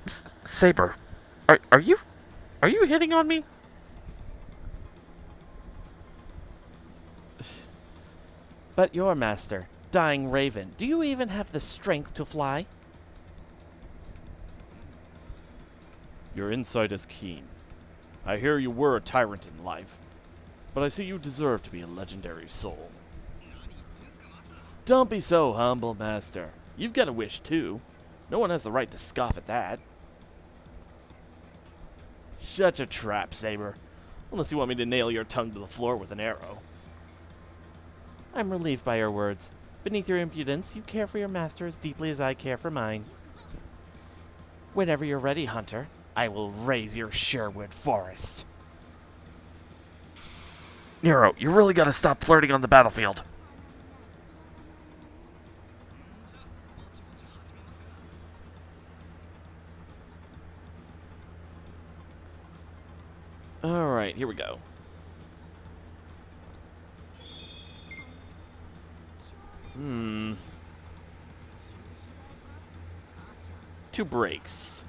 S2: Saber, are you hitting on me?
S4: But your master, dying raven, do you even have the strength to fly?
S3: Your insight is keen. I hear you were a tyrant in life, but I see you deserve to be a legendary soul. Don't be so humble, Master. You've got a wish, too. No one has the right to scoff at that. Shut your trap, Saber. Unless you want me to nail your tongue to the floor with an arrow.
S4: I'm relieved by your words. Beneath your impudence, you care for your master as deeply as I care for mine. Whenever you're ready, Hunter, I will raise your Sherwood Forest.
S2: Nero, you really gotta stop flirting on the battlefield.
S3: Alright, here we go. Two breaks.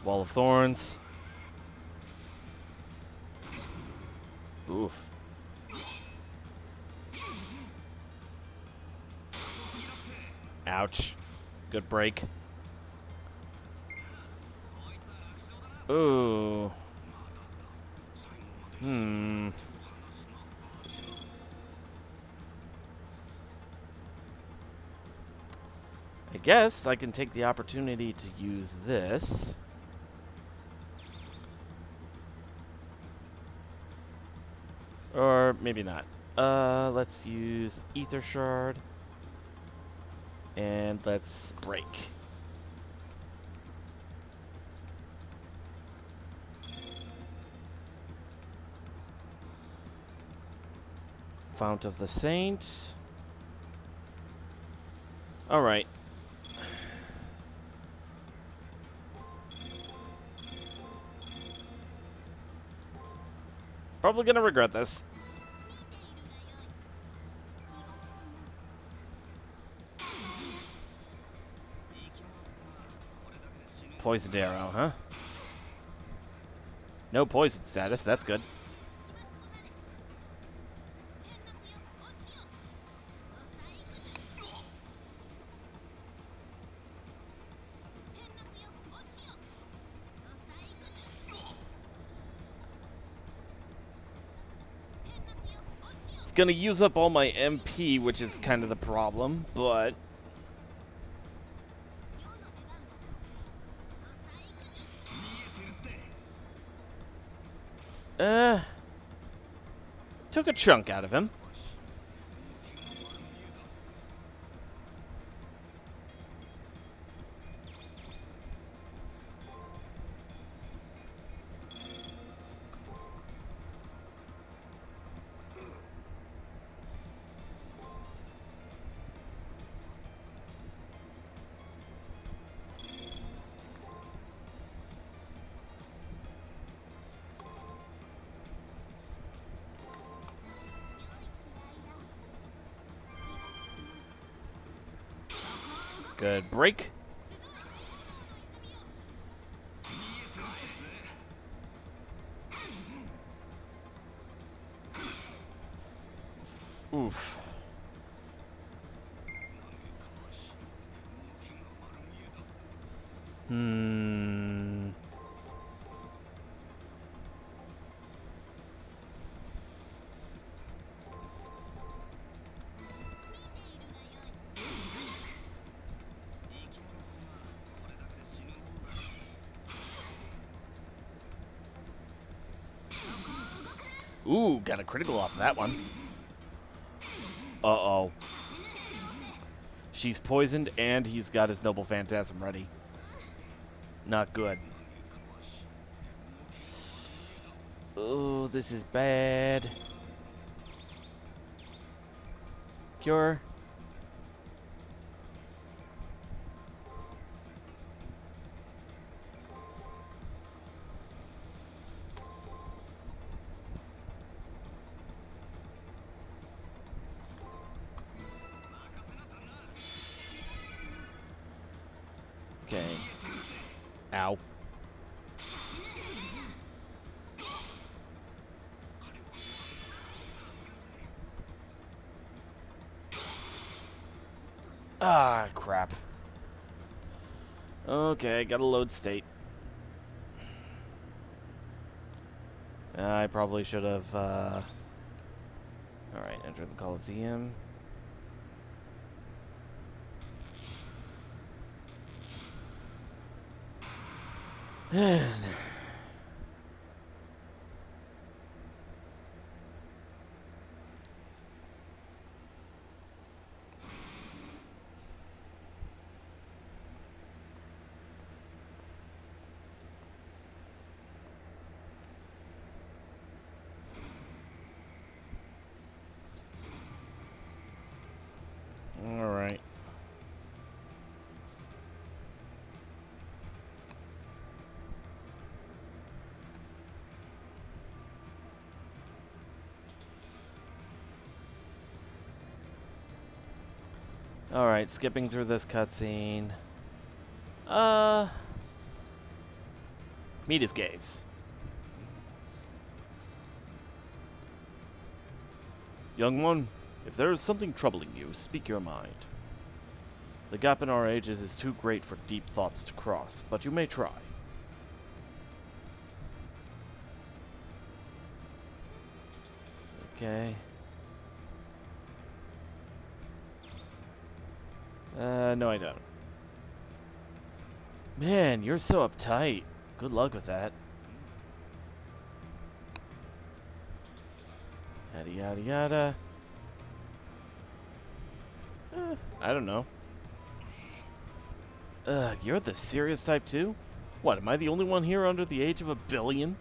S3: Wall of Thorns. Oof. Ouch. Good break. Ooh. I guess I can take the opportunity to use this. Or maybe not. Let's use Ether Shard. And let's break. Fount of the Saint. Alright. Probably gonna regret this. Poisoned arrow, huh? No poison status, that's good. It's gonna use up all my MP, which is kind of the problem, but took a chunk out of him. Good break. Oof. Ooh, got a critical off of that one. Uh-oh. She's poisoned, and he's got his Noble Phantasm ready. Not good. Oh, this is bad. Cure. Okay. Ow. Ah, crap. Okay, gotta load state. I probably should have, Alright, enter the Coliseum. Alright. Alright, skipping through this cutscene. Meet his gaze. Young one, if there is something troubling you, speak your mind. The gap in our ages is too great for deep thoughts to cross, but you may try. Okay. No I don't. Man, you're so uptight. Good luck with that. Yada yada yada. I don't know. You're the serious type too? What, am I the only one here under the age of 1 billion?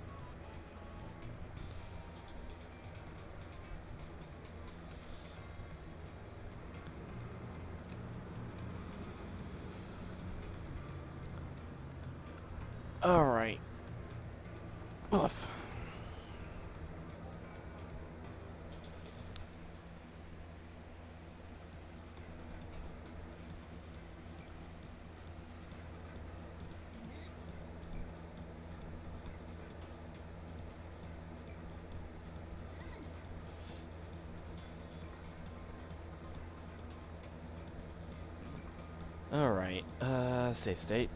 S3: Alright. Oof. Alright, save state.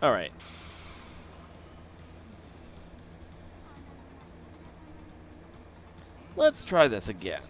S3: Alright. Let's try this again.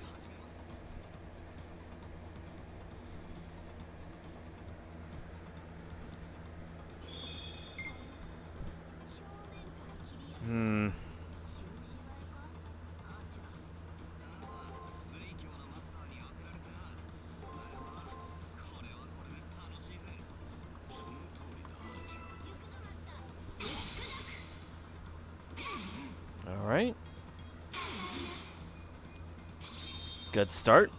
S3: Alright. Good start.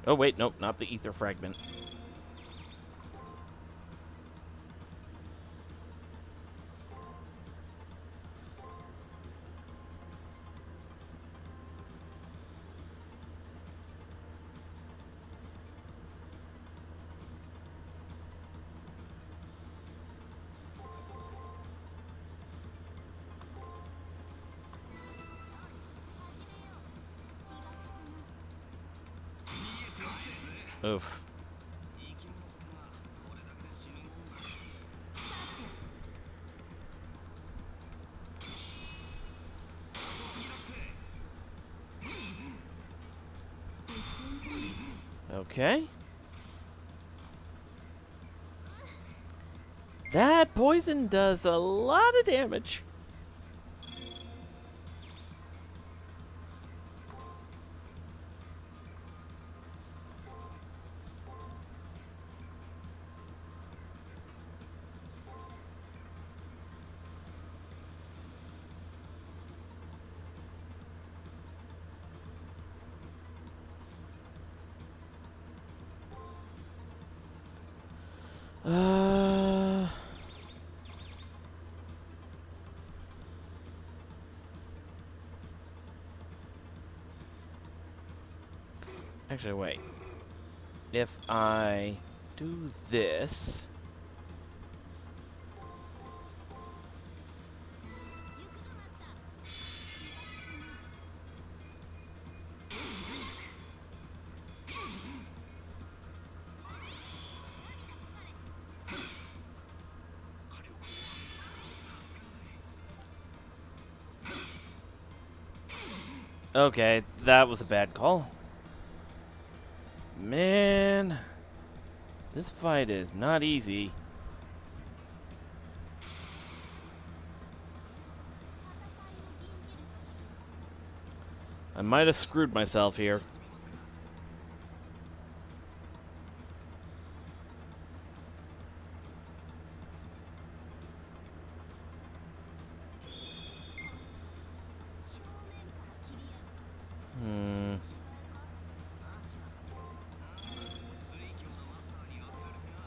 S3: Oh wait, nope, not the ether fragment. Oof. Okay. That poison does a lot of damage. Uh... Actually, wait. If I do this... Okay, that was a bad call. Man, this fight is not easy. I might have screwed myself here.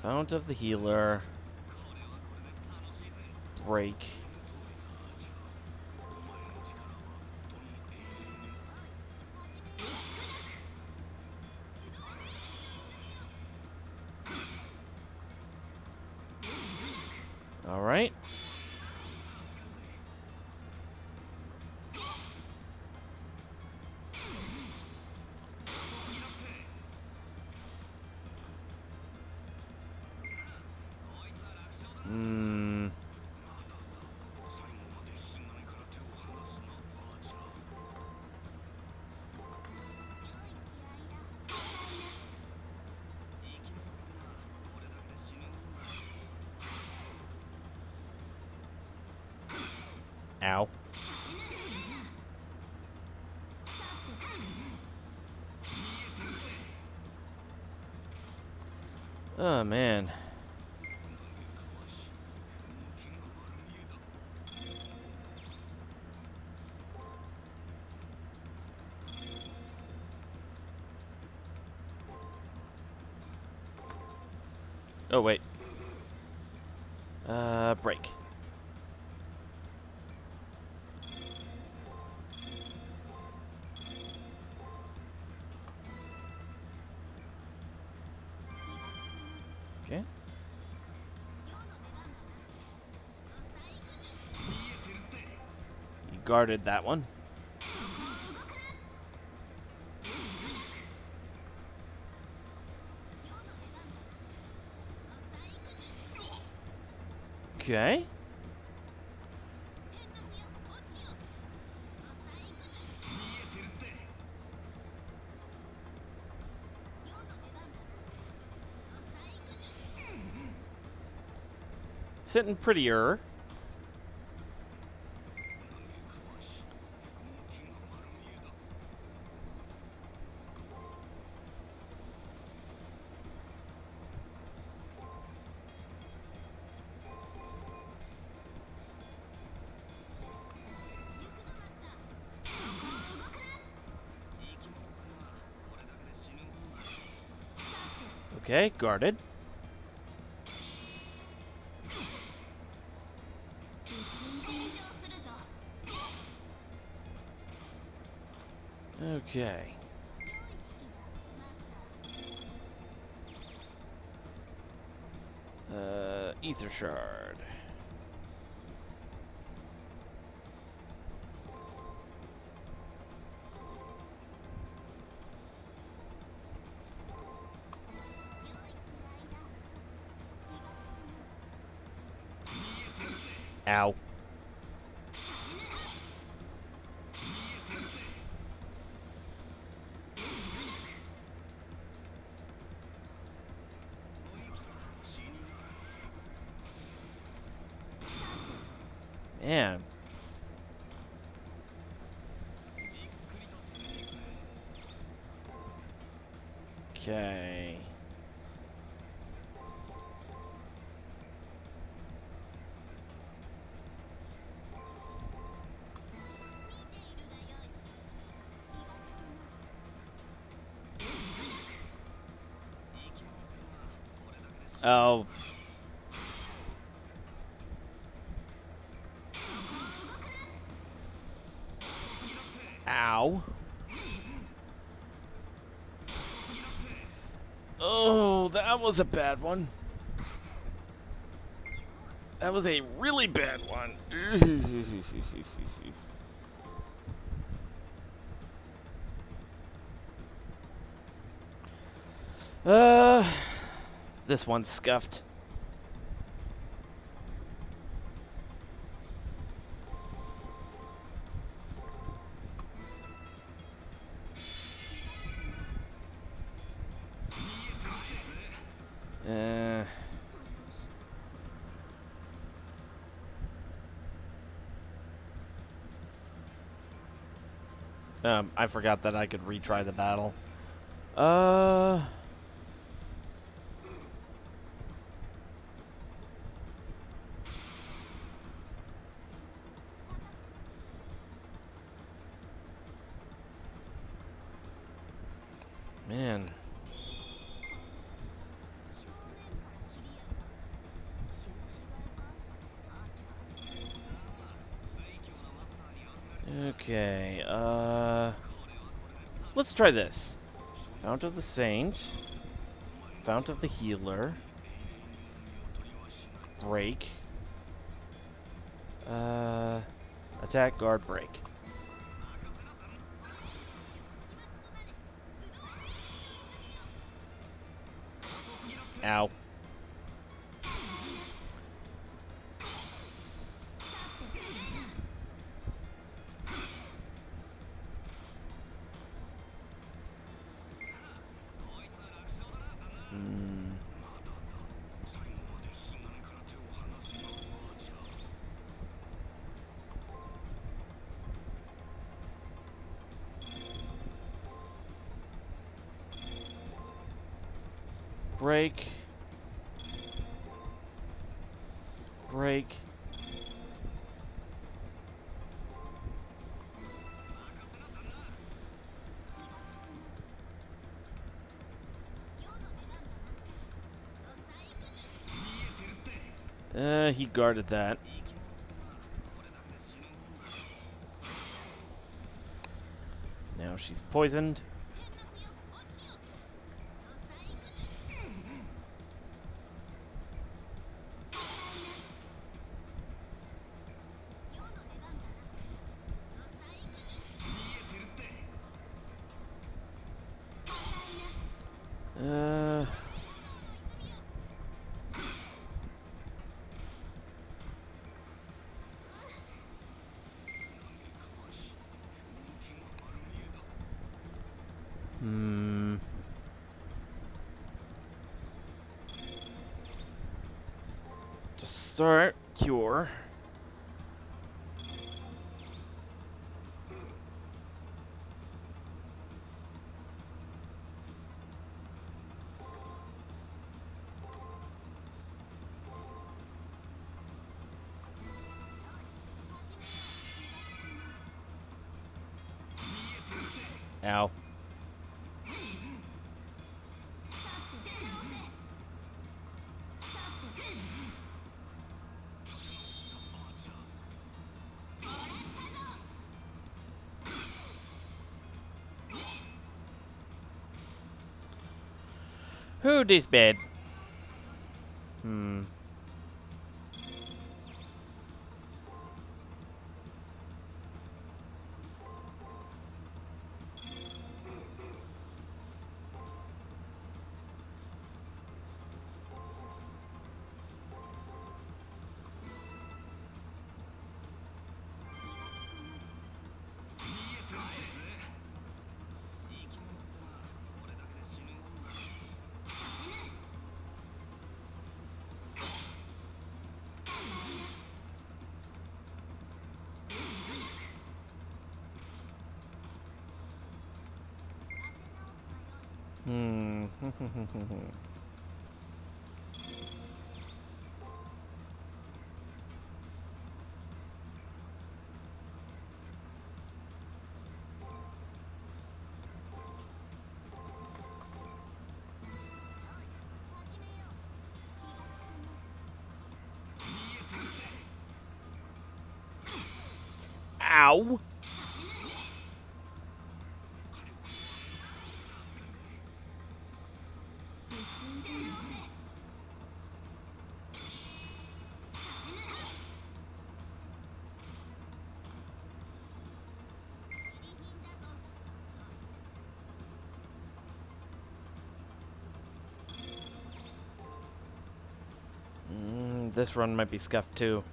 S3: Fount of the Healer. Break. All right. Ow. Oh, man. Oh, wait. Break. Okay. You guarded that one. Okay. Sitting prettier. Okay, guarded. Okay. Ether shard. Ow. Man. Okay. Oh. Ow. Oh, that was a bad one. That was a really bad one. This one's scuffed. Uh, I forgot that I could retry the battle. Man. Okay, let's try this. Fount of the Saint. Fount of the Healer. Break. Attack, guard, break. Ow. Break. Break. He guarded that. Now she's poisoned. To start, cure. Ow. Who this bad? Hmm.
S1: Ow!
S3: This run might be scuffed too.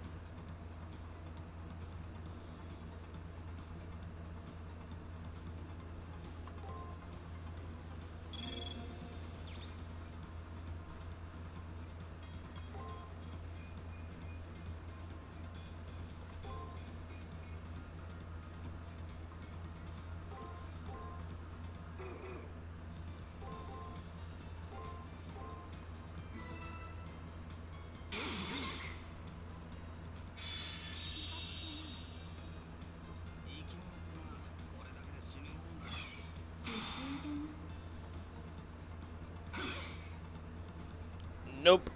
S1: Nope.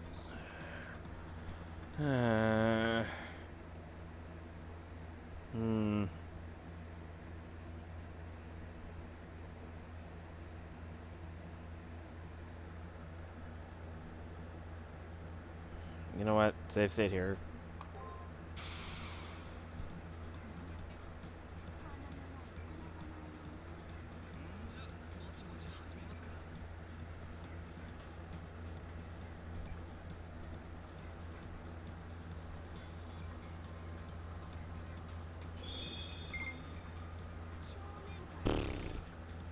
S3: Hmm. You know what? Save state here.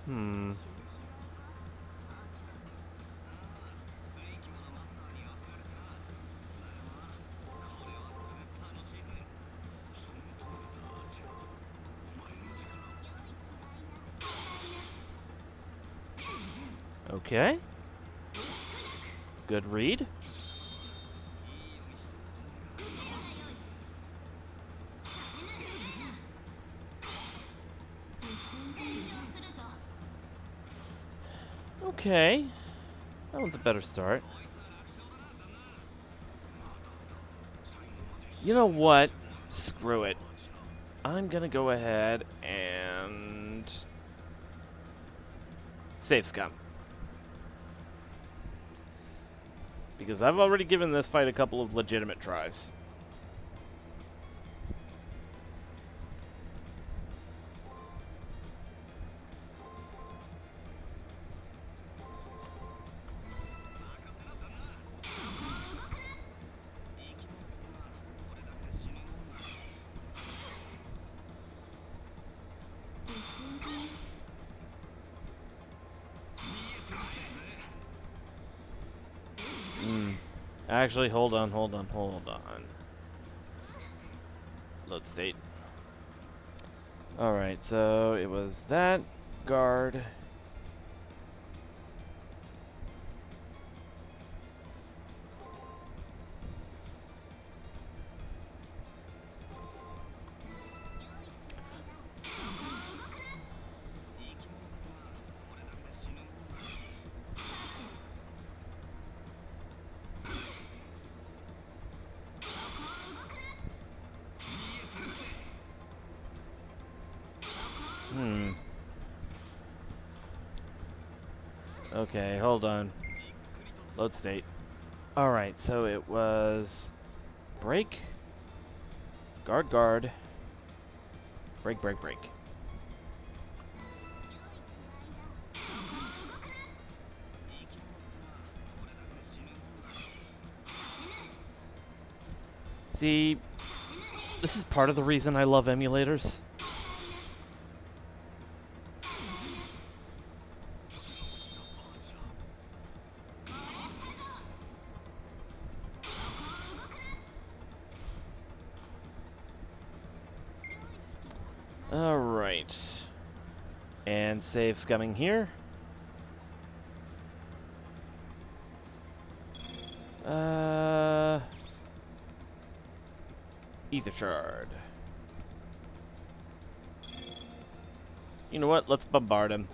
S3: Hmm. Okay. Good read. Okay. That one's a better start. You know what? Screw it. I'm gonna go ahead and save scum. Because I've already given this fight a couple of legitimate tries. Actually, hold on. Load state. Alright, so it was that. Guard. Okay, hold on. Load state. Alright, so it was break, guard, break. See, this is part of the reason I love emulators. Alright. And save scumming here. Ether shard. You know what? Let's bombard him.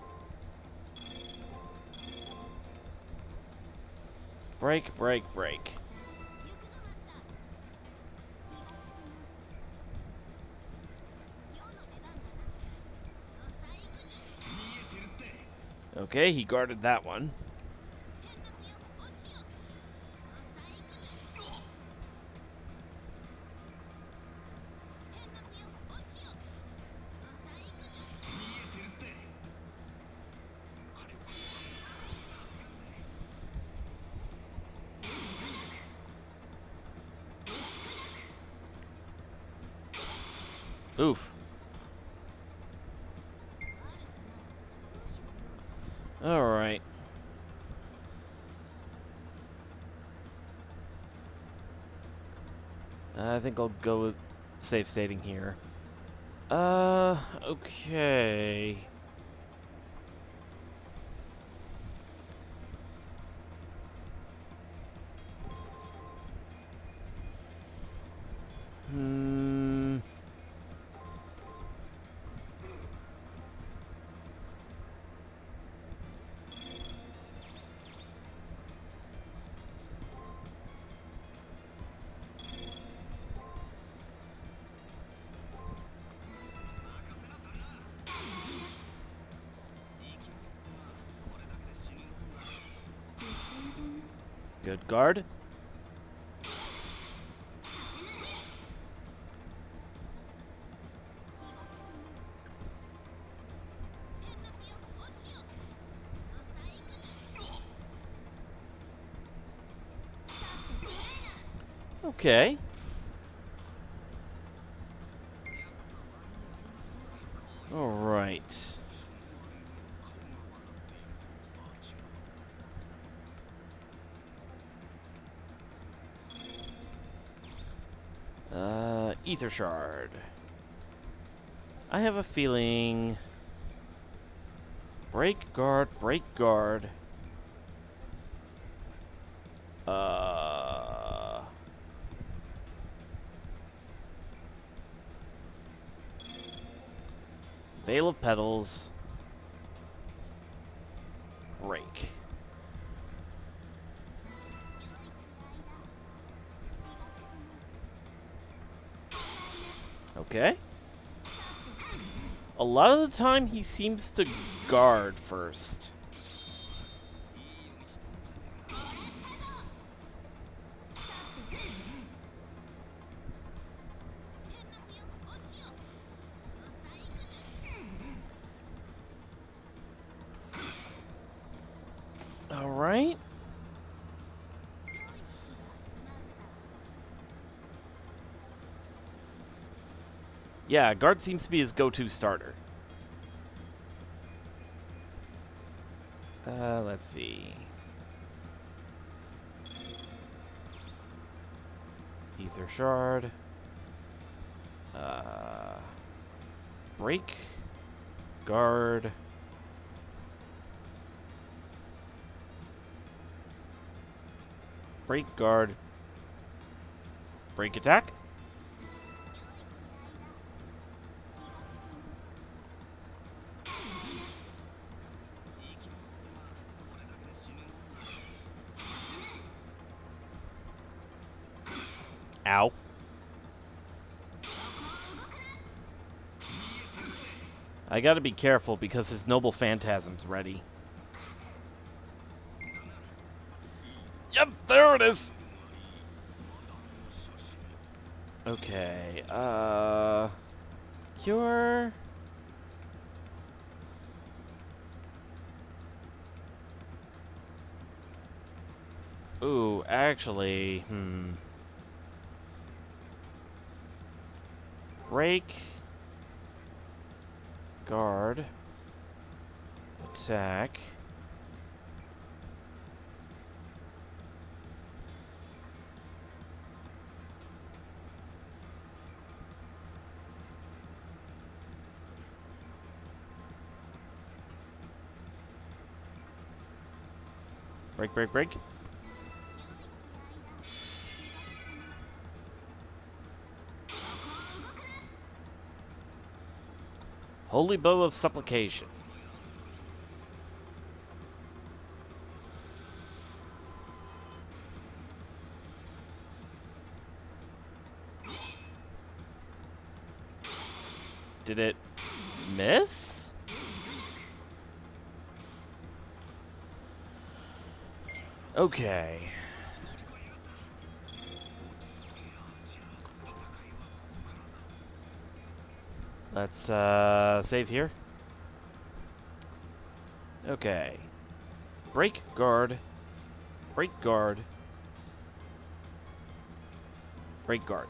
S3: Break, break, break. Okay, he guarded that one. Oof. Alright. I think I'll go with safe stating here. Okay. Hmm. Good guard. Okay. All right. Ether shard. I have a feeling. Break guard, break guard. Veil of Petals. Break. Okay. A lot of the time he seems to guard first. All right. Yeah, guard seems to be his go-to starter. Let's see. Ether shard. Break. Guard. Break guard. Break attack. Ow. I gotta be careful because his Noble Phantasm's ready. Yep, there it is! Okay, Cure... Ooh, actually, Break... Guard... Attack... Break, break, break. Holy bow of supplication. Did it miss? Okay. Let's save here. Okay. Break guard. Break guard. Break guard.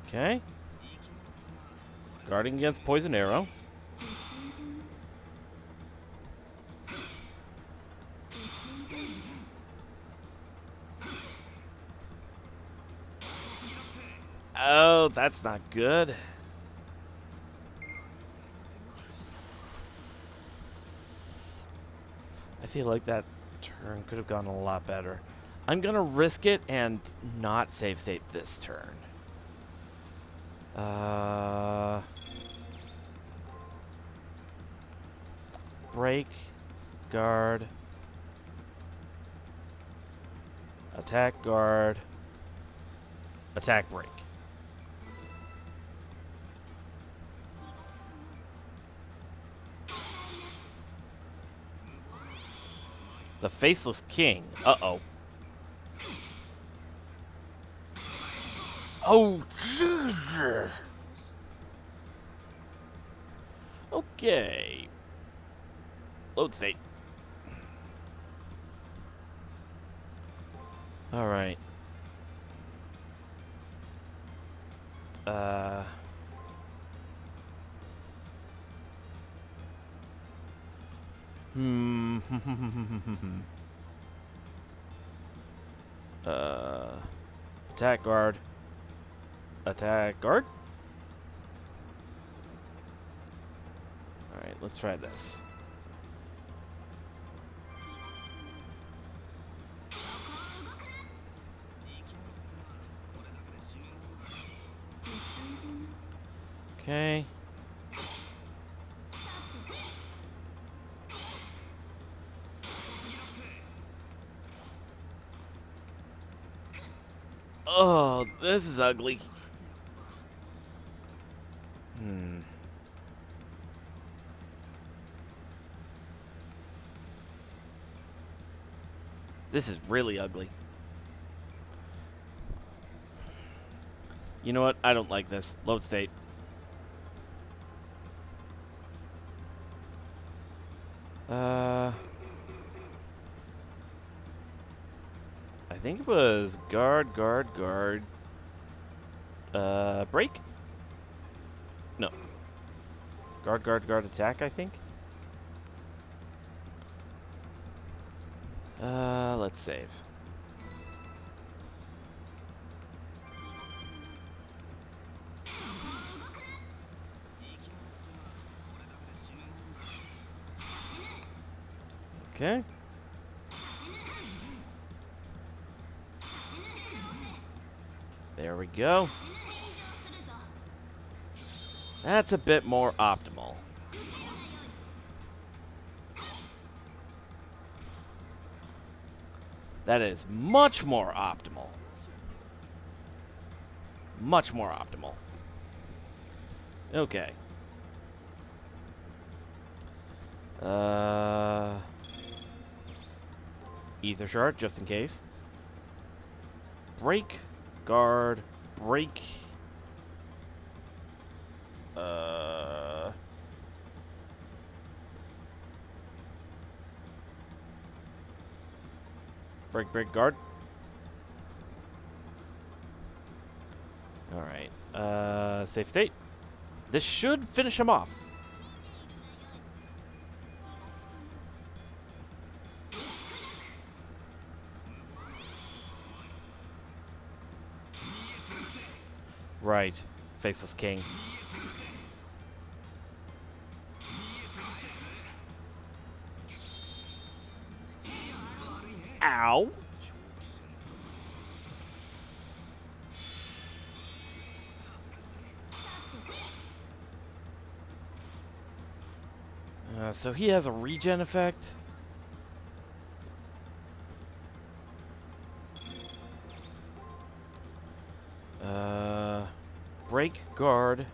S3: Okay. Guarding against poison arrow. Oh, that's not good. I feel like that turn could have gone a lot better. I'm gonna risk it and not save state this turn. Break, guard, attack, guard, attack, break. The Faceless King. Uh-oh. Oh, Jesus! Okay. Load state. All right. Hmm. Attack guard. Attack guard. All right, let's try this. Okay. Oh, this is ugly. This is really ugly. You know what? I don't like this. Load state. I think it was guard, guard, guard. Break? No. Guard, guard, guard, attack, I think. Let's save. Okay. There we go. That's a bit more optimal. That is much more optimal. Much more optimal. Okay. Ether shard, just in case. Break, guard, break. Break, break, guard. Alright. Safe state. This should finish him off. Right. Faceless King. Ow.
S1: So he has a regen effect. Break guard.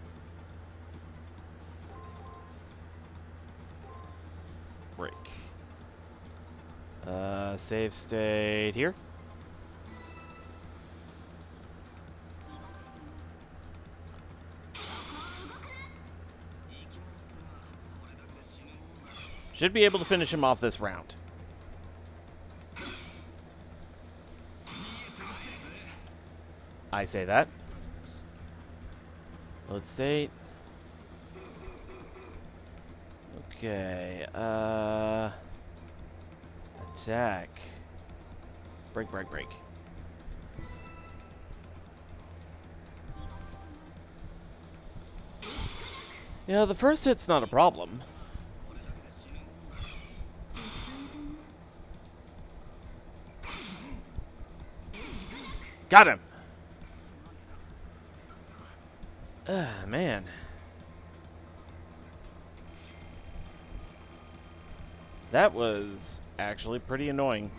S1: Break. Save state here. Should be able to finish him off this round. I say that. Load state. Okay, attack. Break, break, break. Yeah, the first hit's not a problem. Got him! Man. That was actually pretty annoying.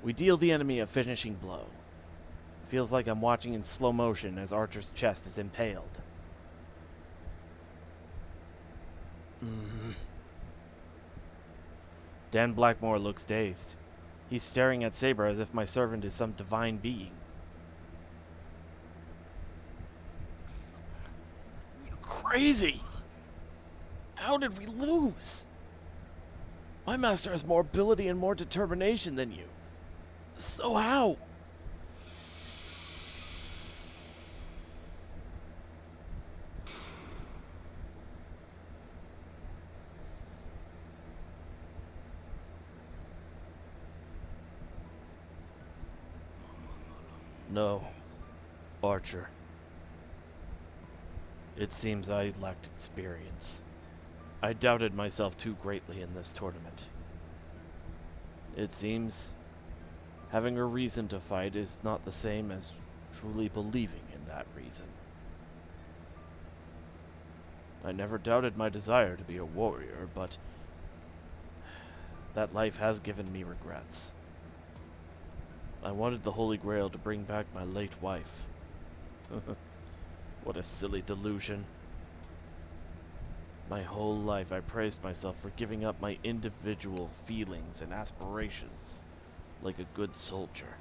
S1: We deal the enemy a finishing blow. Feels like I'm watching in slow motion as Archer's chest is impaled. Dan Blackmore looks dazed. He's staring at Saber as if my servant is some divine being. Crazy! How did we lose? My master has more ability and more determination than you. So how? No, Archer. It seems I lacked experience. I doubted myself too greatly in this tournament. It seems having a reason to fight is not the same as truly believing in that reason. I never doubted my desire to be a warrior, but that life has given me regrets. I wanted the Holy Grail to bring back my late wife. What a silly delusion. My whole life I praised myself for giving up my individual feelings and aspirations, like a good soldier.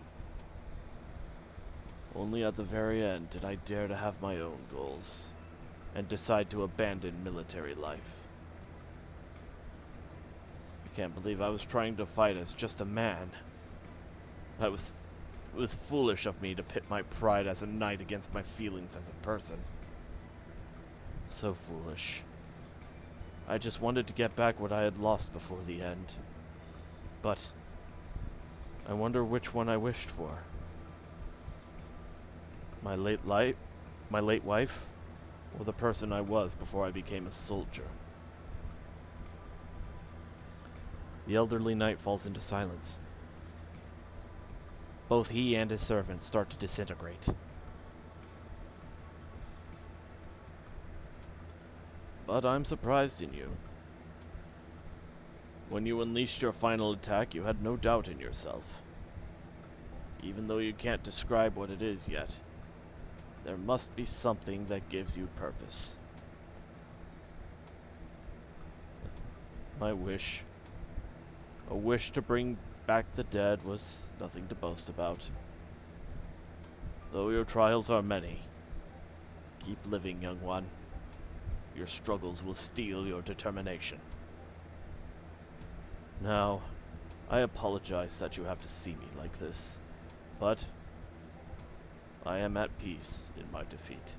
S1: Only at the very end did I dare to have my own goals, and decide to abandon military life. I can't believe I was trying to fight as just a man. It was foolish of me to pit my pride as a knight against my feelings as a person. So foolish. I just wanted to get back what I had lost before the end. But I wonder which one I wished for. My late wife, or the person I was before I became a soldier. The elderly knight falls into silence. Both he and his servant start to disintegrate. But I'm surprised in you. When you unleashed your final attack, you had no doubt in yourself. Even though you can't describe what it is yet, there must be something that gives you purpose. My wish, a wish to bring back the dead, was nothing to boast about. Though your trials are many, keep living, young one. Your struggles will steel your determination. Now, I apologize that you have to see me like this, but I am at peace in my defeat.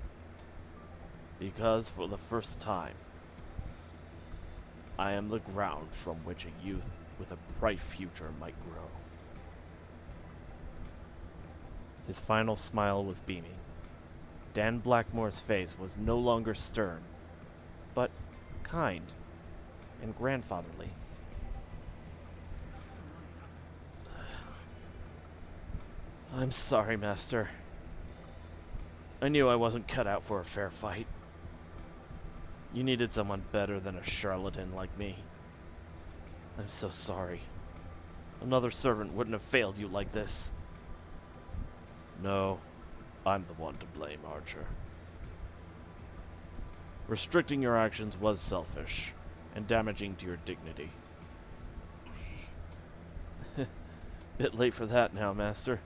S1: Because for the first time, I am the ground from which a youth with a bright future might grow. His final smile was beaming. Dan Blackmore's face was no longer stern, but kind and grandfatherly. I'm sorry, Master. I knew I wasn't cut out for a fair fight.
S3: You needed someone better than a charlatan like me. I'm so sorry. Another servant wouldn't have failed you like this. No, I'm the one to blame, Archer. Restricting your actions was selfish and damaging to your dignity. Bit late for that now, Master.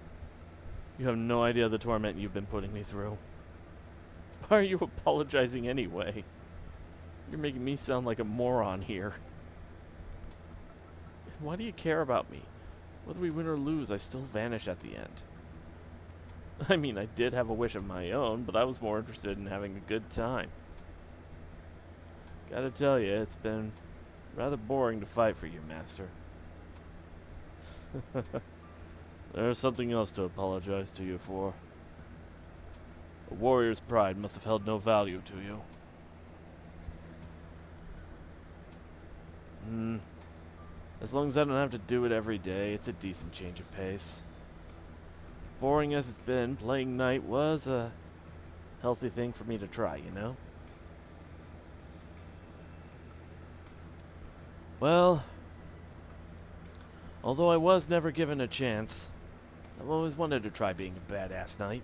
S3: You have no idea the torment you've been putting me through. Why are you apologizing anyway? You're making me sound like a moron here. And why do you care about me? Whether we win or lose, I still vanish at the end. I mean, I did have a wish of my own, but I was more interested in having a good time. Gotta tell you, it's been rather boring to fight for you, Master. There's something else to apologize to you for. A warrior's pride must have held no value to you. As long as I don't have to do it every day, it's a decent change of pace. Boring as it's been, playing knight was a healthy thing for me to try, you know? Well, although I was never given a chance, I've always wanted to try being a badass knight.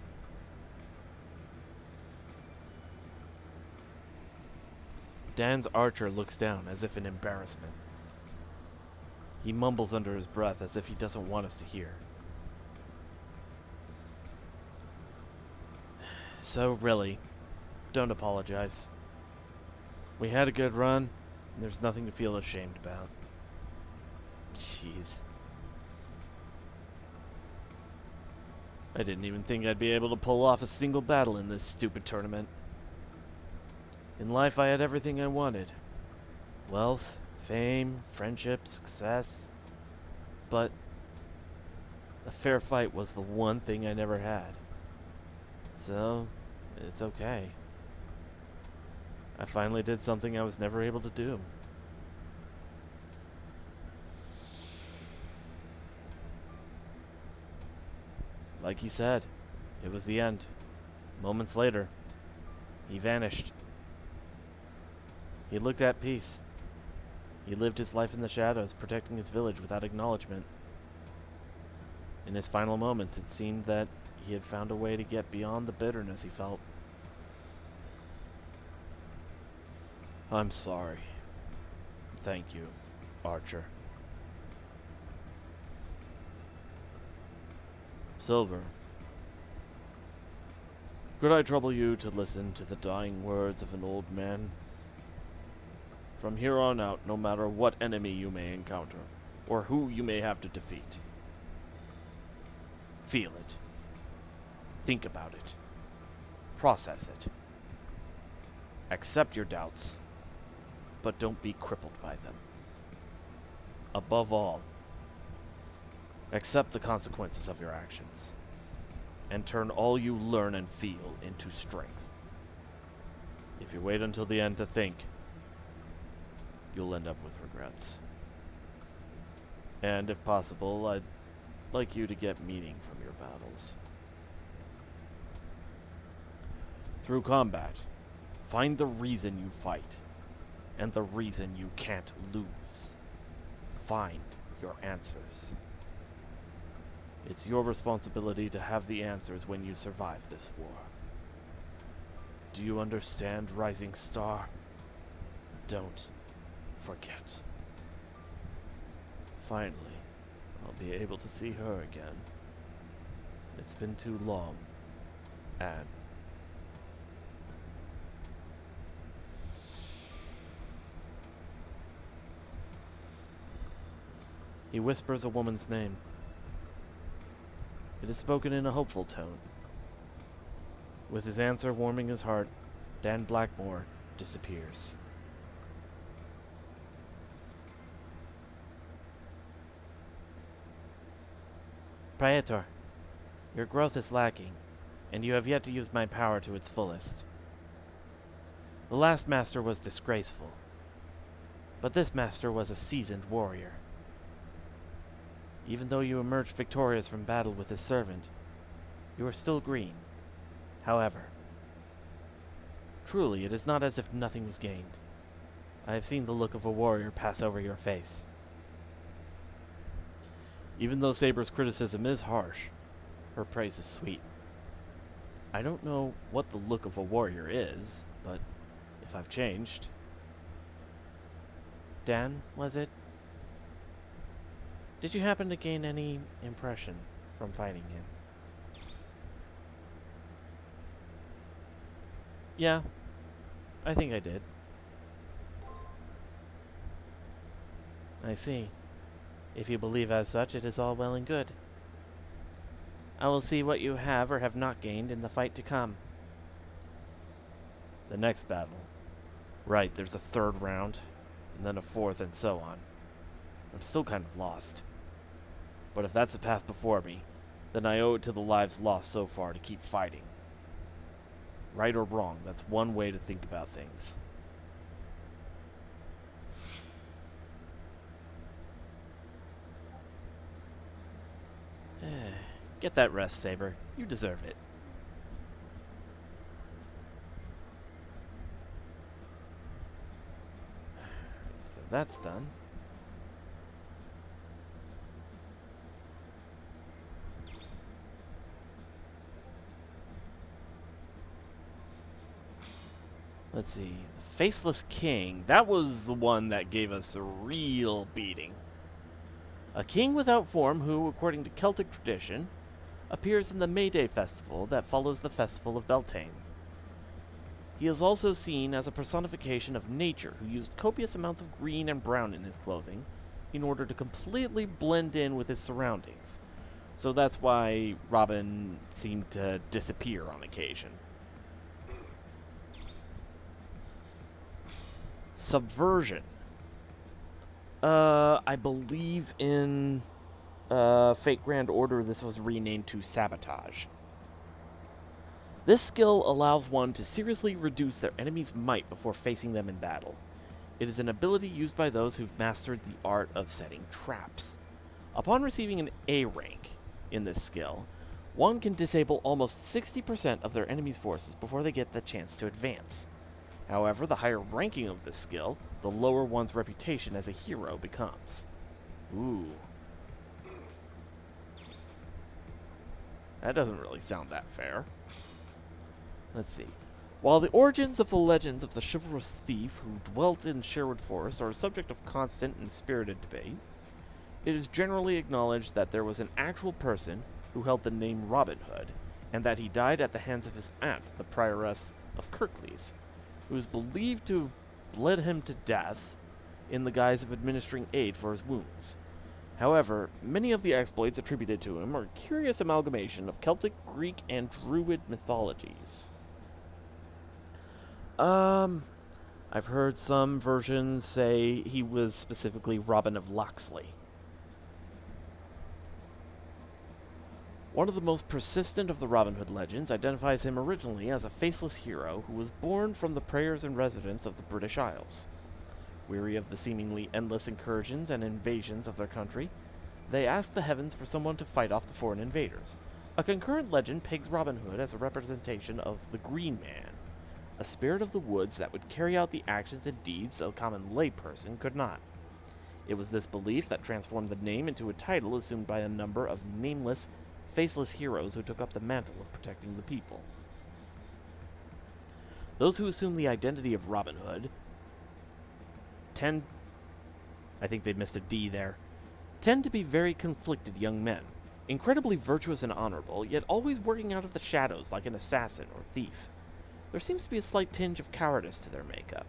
S3: Dan's archer looks down as if in embarrassment. He mumbles under his breath as if he doesn't want us to hear. So really, don't apologize. We had a good run, and there's nothing to feel ashamed about. Jeez. I didn't even think I'd be able to pull off a single battle in this stupid tournament. In life, I had everything I wanted. Wealth, fame, friendship, success. But a fair fight was the one thing I never had. So, it's okay. I finally did something I was never able to do. Like he said, it was the end. Moments later, he vanished. He looked at peace. He lived his life in the shadows, protecting his village without acknowledgement. In his final moments, it seemed that he had found a way to get beyond the bitterness he felt. I'm sorry. Thank you, Archer. Silver, could I trouble you to listen to the dying words of an old man? From here on out, no matter what enemy you may encounter, or who you may have to defeat, feel it. Think about it. Process it. Accept your doubts, but don't be crippled by them. Above all, accept the consequences of your actions, and turn all you learn and feel into strength. If you wait until the end to think, you'll end up with regrets. And if possible, I'd like you to get meaning from your battles. Through combat, find the reason you fight, and the reason you can't lose. Find your answers. It's your responsibility to have the answers when you survive this war. Do you understand, Rising Star? Don't forget. Finally, I'll be able to see her again. It's been too long, Anne. He whispers a woman's name. It is spoken in a hopeful tone. With his answer warming his heart, Dan Blackmore disappears. Praetor, your growth is lacking, and you have yet to use my power to its fullest. The last master was disgraceful, but this master was a seasoned warrior. Even though you emerged victorious from battle with his servant, you are still green. However,
S4: Truly, it is not as if nothing was gained. I have seen the look of a warrior pass over your face.
S3: Even though Saber's criticism is harsh, her praise is sweet.
S4: I don't know what the look of a warrior is, but if I've changed... Dan, was it? Did you happen to gain any impression from fighting him? Yeah, I think I did. I see. If you believe as such, it is all well and good. I will see what you have or have not gained in the fight to come.
S3: The next battle. Right, there's a third round, and then a fourth, and so on. I'm still kind of lost. But if that's the path before me, then I owe it to the lives lost so far to keep fighting. Right or wrong, that's one way to think about things.
S4: Get that rest, Saber. You deserve it.
S3: So that's done. Let's see. The Faceless King. That was the one that gave us a real beating. A king without form who, according to Celtic tradition, appears in the May Day festival that follows the festival of Beltane. He is also seen as a personification of nature who used copious amounts of green and brown in his clothing in order to completely blend in with his surroundings. So that's why Robin seemed to disappear on occasion. Subversion. I believe in Fate Grand Order this was renamed to Sabotage. This skill allows one to seriously reduce their enemy's might before facing them in battle. It is an ability used by those who've mastered the art of setting traps. Upon receiving an A rank in this skill, one can disable almost 60% of their enemy's forces before they get the chance to advance. However, the higher ranking of this skill, the lower one's reputation as a hero becomes. Ooh. That doesn't really sound that fair. Let's see. While the origins of the legends of the chivalrous thief who dwelt in Sherwood Forest are a subject of constant and spirited debate, it is generally acknowledged that there was an actual person who held the name Robin Hood, and that he died at the hands of his aunt, the prioress of Kirklees, who is believed to have bled him to death in the guise of administering aid for his wounds. However, many of the exploits attributed to him are a curious amalgamation of Celtic, Greek, and Druid mythologies. I've heard some versions say he was specifically Robin of Locksley. One of the most persistent of the Robin Hood legends identifies him originally as a faceless hero who was born from the prayers and residents of the British Isles. Weary of the seemingly endless incursions and invasions of their country, they asked the heavens for someone to fight off the foreign invaders. A concurrent legend pegs Robin Hood as a representation of the Green Man, a spirit of the woods that would carry out the actions and deeds a common layperson could not. It was this belief that transformed the name into a title assumed by a number of nameless, faceless heroes who took up the mantle of protecting the people. Those who assume the identity of Robin Hood tend to be very conflicted young men, incredibly virtuous and honorable, yet always working out of the shadows like an assassin or thief. There seems to be a slight tinge of cowardice to their makeup.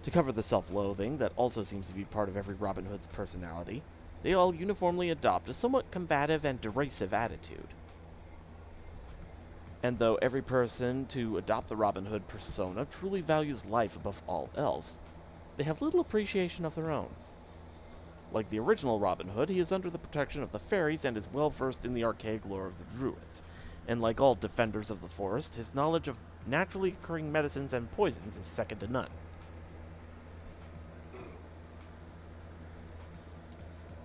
S3: To cover the self-loathing that also seems to be part of every Robin Hood's personality, they all uniformly adopt a somewhat combative and derisive attitude. And though every person to adopt the Robin Hood persona truly values life above all else, they have little appreciation of their own. Like the original Robin Hood, he is under the protection of the fairies and is well versed in the archaic lore of the Druids. And like all defenders of the forest, his knowledge of naturally occurring medicines and poisons is second to none.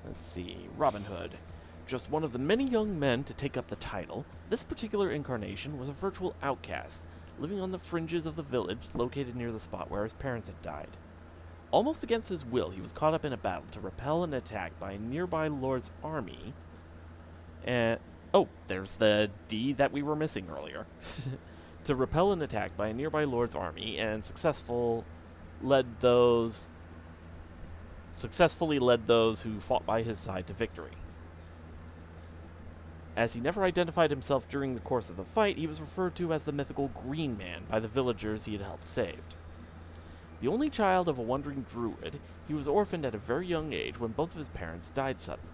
S3: Let's see, Robin Hood. Just one of the many young men to take up the title, this particular incarnation was a virtual outcast, living on the fringes of the village located near the spot where his parents had died. Almost against his will, he was caught up in a battle to repel an attack by a nearby lord's army. And oh, there's the D that we were missing earlier. To repel an attack by a nearby lord's army and successfully led those who fought by his side to victory. As he never identified himself during the course of the fight, he was referred to as the mythical Green Man by the villagers he had helped save. The only child of a wandering druid, he was orphaned at a very young age when both of his parents died suddenly.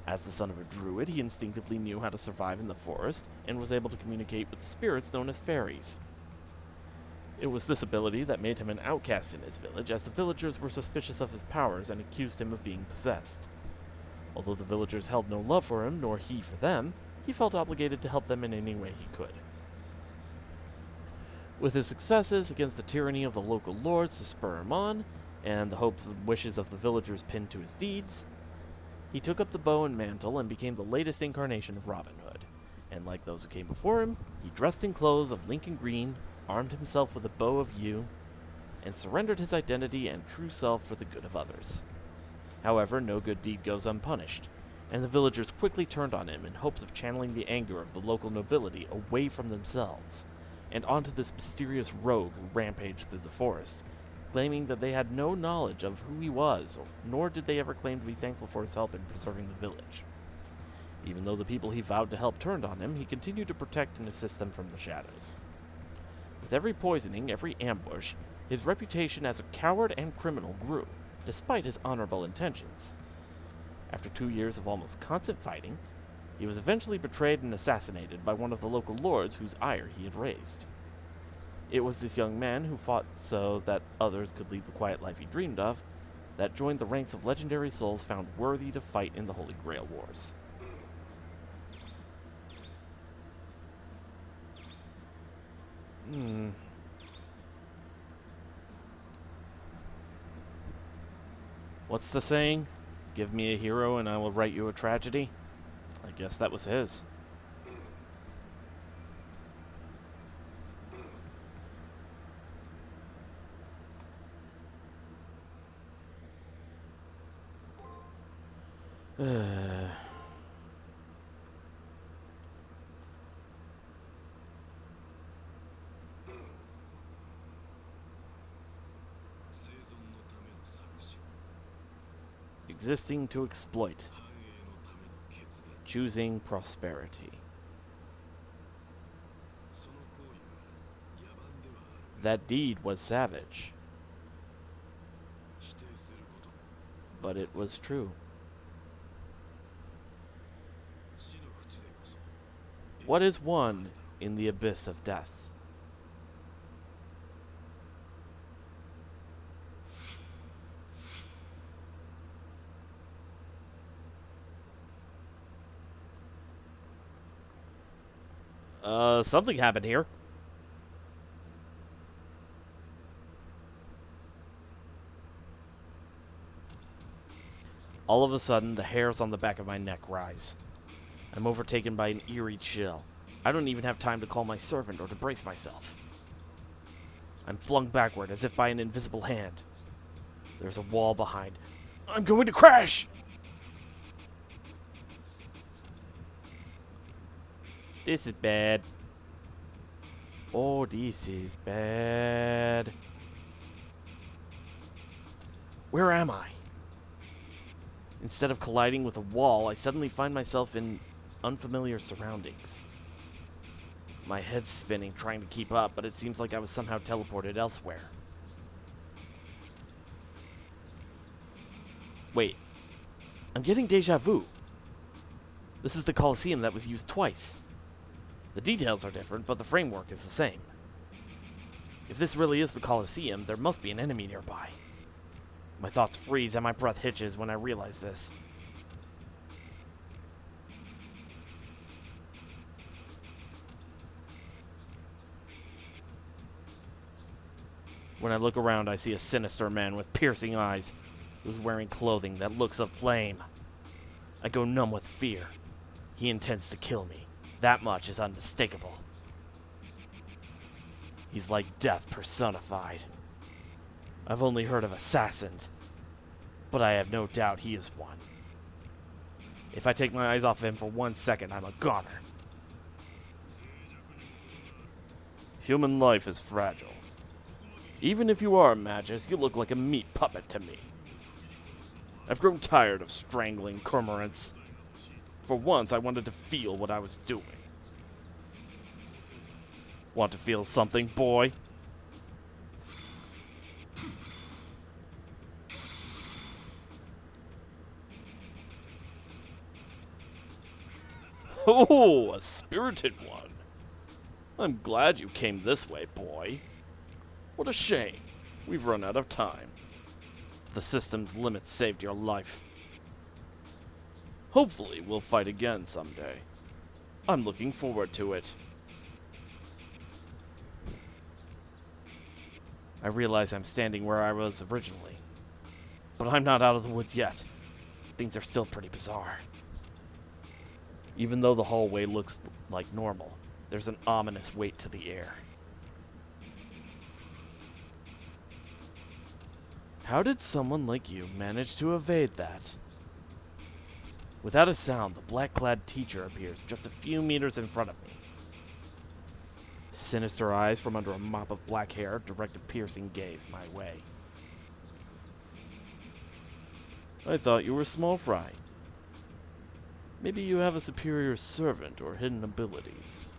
S3: As the son of a druid, he instinctively knew how to survive in the forest and was able to communicate with the spirits known as fairies. It was this ability that made him an outcast in his village, as the villagers were suspicious of his powers and accused him of being possessed. Although the villagers held no love for him, nor he for them, he felt obligated to help them in any way he could. With his successes against the tyranny of the local lords to spur him on, and the hopes and wishes of the villagers pinned to his deeds, he took up the bow and mantle and became the latest incarnation of Robin Hood. And like those who came before him, he dressed in clothes of Lincoln green, armed himself with a bow of yew, and surrendered his identity and true self for the good of others. However, no good deed goes unpunished, and the villagers quickly turned on him in hopes of channeling the anger of the local nobility away from themselves, and onto this mysterious rogue who rampaged through the forest, claiming that they had no knowledge of who he was, nor did they ever claim to be thankful for his help in preserving the village. Even though the people he vowed to help turned on him, he continued to protect and assist them from the shadows. With every poisoning, every ambush, his reputation as a coward and criminal grew, despite his honorable intentions. After 2 years of almost constant fighting, he was eventually betrayed and assassinated by one of the local lords whose ire he had raised. It was this young man who fought so that others could lead the quiet life he dreamed of, that joined the ranks of legendary souls found worthy to fight in the Holy Grail Wars. What's the saying? Give me a hero and I will write you a tragedy? I guess that was his. Existing to exploit. Choosing prosperity. That deed was savage, but it was true. What is one in the abyss of death? Something happened here. All of a sudden, the hairs on the back of my neck rise. I'm overtaken by an eerie chill. I don't even have time to call my servant or to brace myself. I'm flung backward as if by an invisible hand. There's a wall behind. I'm going to crash! This is bad. Oh, this is bad. Where am I? Instead of colliding with a wall, I suddenly find myself in unfamiliar surroundings. My head's spinning, trying to keep up, but it seems like I was somehow teleported elsewhere. Wait. I'm getting deja vu. This is the Colosseum that was used twice. The details are different, but the framework is the same. If this really is the Colosseum, there must be an enemy nearby. My thoughts freeze and my breath hitches when I realize this. When I look around, I see a sinister man with piercing eyes who's wearing clothing that looks of flame. I go numb with fear. He intends to kill me. That much is unmistakable. He's like death personified. I've only heard of assassins, but I have no doubt he is one. If I take my eyes off him for 1 second, I'm a goner. Human life is fragile. Even if you are Magus, you look like a meat puppet to me. I've grown tired of strangling cormorants. For once, I wanted to feel what I was doing. Want to feel something, boy? Oh, a spirited one. I'm glad you came this way, boy. What a shame. We've run out of time. The system's limits saved your life. Hopefully, we'll fight again someday. I'm looking forward to it. I realize I'm standing where I was originally. But I'm not out of the woods yet. Things are still pretty bizarre. Even though the hallway looks like normal, there's an ominous weight to the air. How did someone like you manage to evade that? Without a sound, the black-clad teacher appears just a few meters in front of me. Sinister eyes from under a mop of black hair direct a piercing gaze my way. I thought you were small fry. Maybe you have a superior servant or hidden abilities.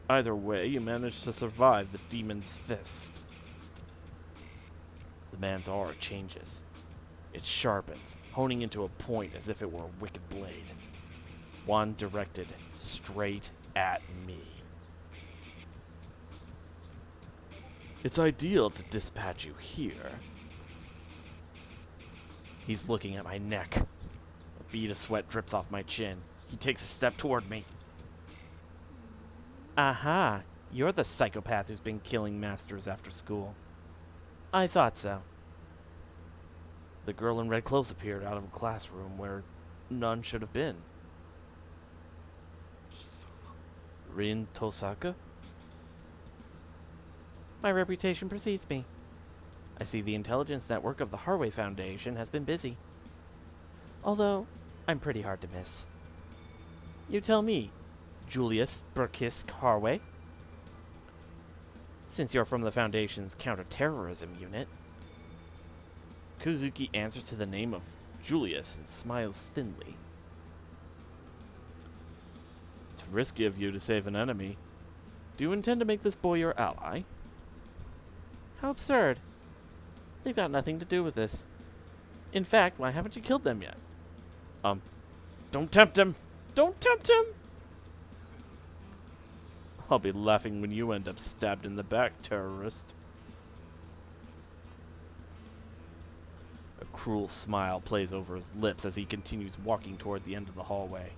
S3: Either way, you managed to survive the demon's fist. The man's aura changes. It sharpens, honing into a point as if it were a wicked blade. One directed straight at me. It's ideal to dispatch you here. He's looking at my neck. A bead of sweat drips off my chin. He takes a step toward me.
S4: Aha, you're the psychopath who's been killing masters after school. I thought so.
S3: The girl in red clothes appeared out of a classroom where none should have been. Rin Tosaka?
S4: My reputation precedes me. I see the intelligence network of the Harway Foundation has been busy. Although, I'm pretty hard to miss. You tell me, Julius Burkisk Harway. Since you're from the Foundation's counterterrorism unit.
S3: Kuzuki answers to the name of Julius and smiles thinly. It's risky of you to save an enemy. Do you intend to make this boy your ally?
S4: How absurd. They've got nothing to do with this. In fact, why haven't you killed them yet?
S3: Don't tempt him! Don't tempt him! I'll be laughing when you end up stabbed in the back, terrorist. A cruel smile plays over his lips as he continues walking toward the end of the hallway.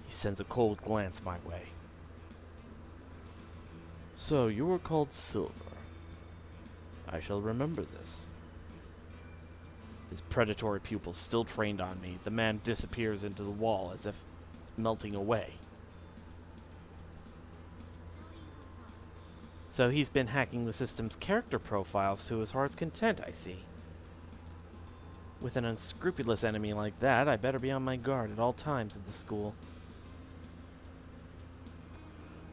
S3: He sends a cold glance my way. So you were called Silver. I shall remember this. His predatory pupils still trained on me, the man disappears into the wall as if melting away.
S4: So he's been hacking the system's character profiles to his heart's content, I see. With an unscrupulous enemy like that, I better be on my guard at all times at the school.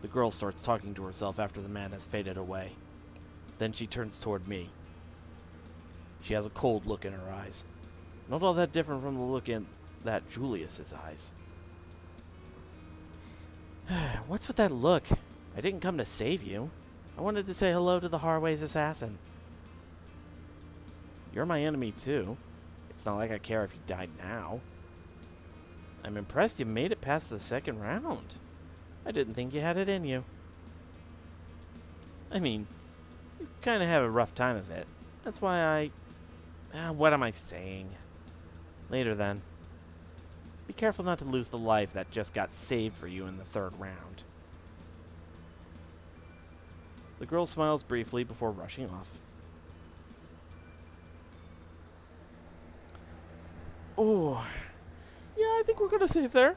S3: The girl starts talking to herself after the man has faded away. Then she turns toward me. She has a cold look in her eyes. Not all that different from the look in that Julius's eyes.
S4: What's with that look? I didn't come to save you. I wanted to say hello to the Harway's assassin. You're my enemy too. It's not like I care if you died now. I'm impressed you made it past the second round. I didn't think you had it in you. I mean, you kind of have a rough time of it. That's why what am I saying? Later then. Be careful not to lose the life that just got saved for you in the third round.
S3: The girl smiles briefly before rushing off.
S4: Oh, yeah, I think we're gonna save there.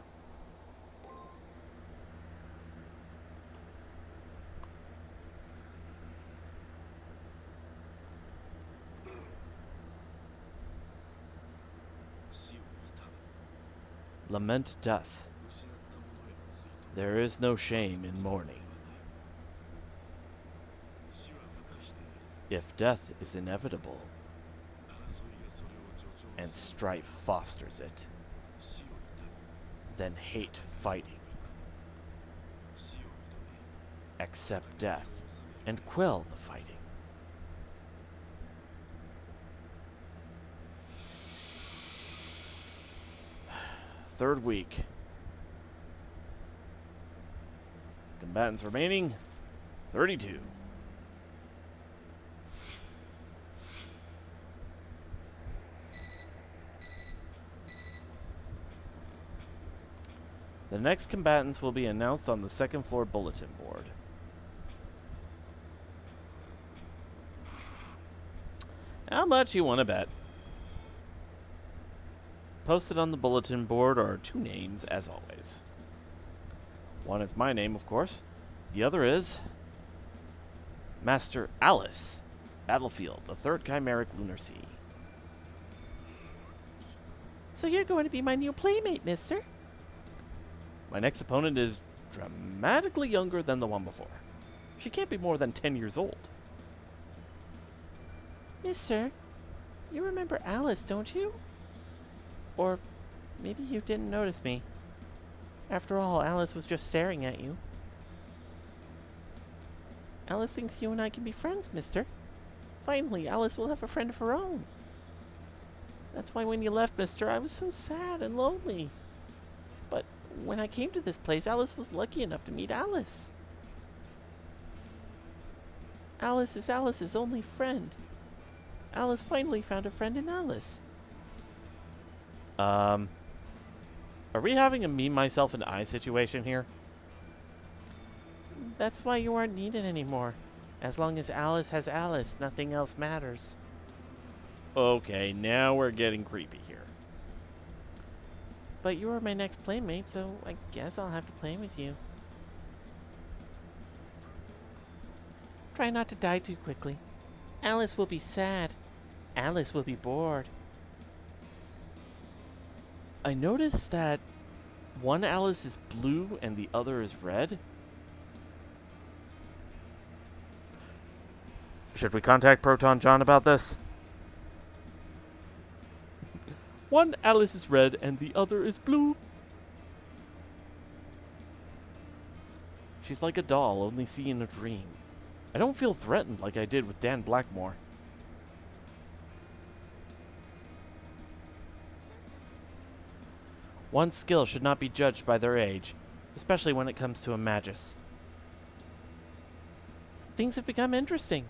S3: Lament death. There is no shame in mourning. If death is inevitable, and strife fosters it, then hate fighting. Accept death and quell the fighting. Third week. Combatants remaining, 32. The next combatants will be announced on the second floor bulletin board. How much you want to bet? Posted on the bulletin board are 2 names, as always. One is my name, of course. The other is Master Alice, Battlefield, the 3rd Chimeric Lunar Sea.
S4: So you're going to be my new playmate, mister?
S3: My next opponent is dramatically younger than the one before. She can't be more than 10 years old.
S4: Mister, you remember Alice, don't you? Or maybe you didn't notice me. After all, Alice was just staring at you. Alice thinks you and I can be friends, mister. Finally, Alice will have a friend of her own. That's why when you left, mister, I was so sad and lonely. But when I came to this place, Alice was lucky enough to meet Alice. Alice is Alice's only friend. Alice finally found a friend in Alice.
S3: Are we having a me, myself, and I situation here?
S4: That's why you aren't needed anymore. As long as Alice has Alice, nothing else matters.
S3: Okay, now we're getting creepy here.
S4: But you are my next playmate, so I guess I'll have to play with you. Try not to die too quickly. Alice will be sad. Alice will be bored.
S3: I noticed that one Alice is blue and the other is red.
S2: Should we contact Proton John about this?
S3: One Alice is red and the other is blue. She's like a doll only seen in a dream. I don't feel threatened like I did with Dan Blackmore. One's skill should not be judged by their age, especially when it comes to a magus.
S4: Things have become interesting.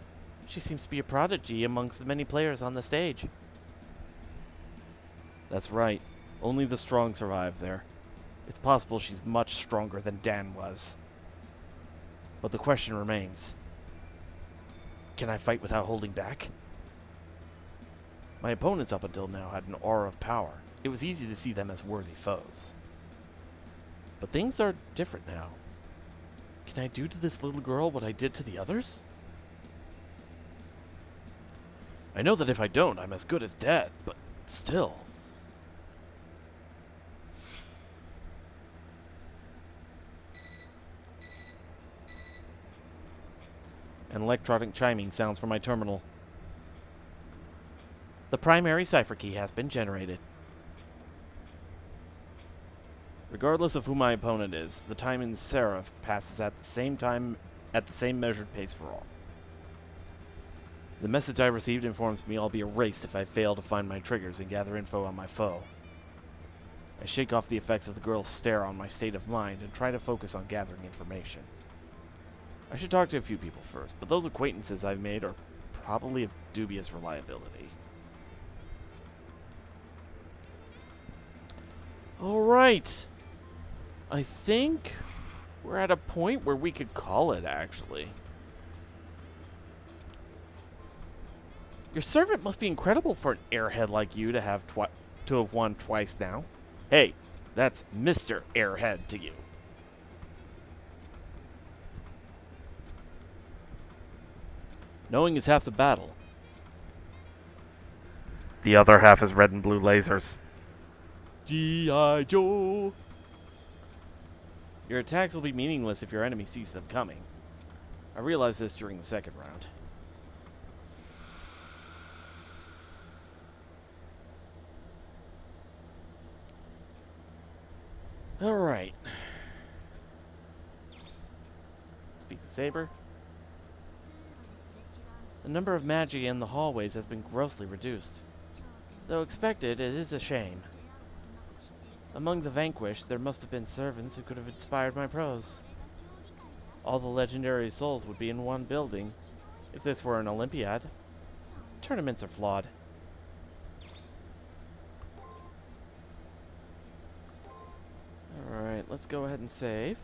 S4: She seems to be a prodigy amongst the many players on the stage.
S3: That's right. Only the strong survive there. It's possible she's much stronger than Dan was. But the question remains. Can I fight without holding back? My opponents up until now had an aura of power. It was easy to see them as worthy foes. But things are different now. Can I do to this little girl what I did to the others? I know that if I don't, I'm as good as dead, but still. An electronic chiming sounds from my terminal.
S4: The primary cipher key has been generated.
S3: Regardless of who my opponent is, the time in Seraph passes at the same time, at the same measured pace for all. The message I received informs me I'll be erased if I fail to find my triggers and gather info on my foe. I shake off the effects of the girl's stare on my state of mind and try to focus on gathering information. I should talk to a few people first, but those acquaintances I've made are probably of dubious reliability. Alright. I think we're at a point where we could call it, actually. Your servant must be incredible for an airhead like you to have won twice now. Hey, that's Mr. Airhead to you. Knowing is half the battle.
S2: The other half is red and blue lasers.
S3: G.I. Joe! Your attacks will be meaningless if your enemy sees them coming. I realized this during the second round. Alright. Speak with Saber. The number of magi in the hallways has been grossly reduced. Though expected, it is a shame. Among the vanquished, there must have been servants who could have inspired my prose. All the legendary souls would be in one building, if this were an Olympiad. Tournaments are flawed. Alright, let's go ahead and save.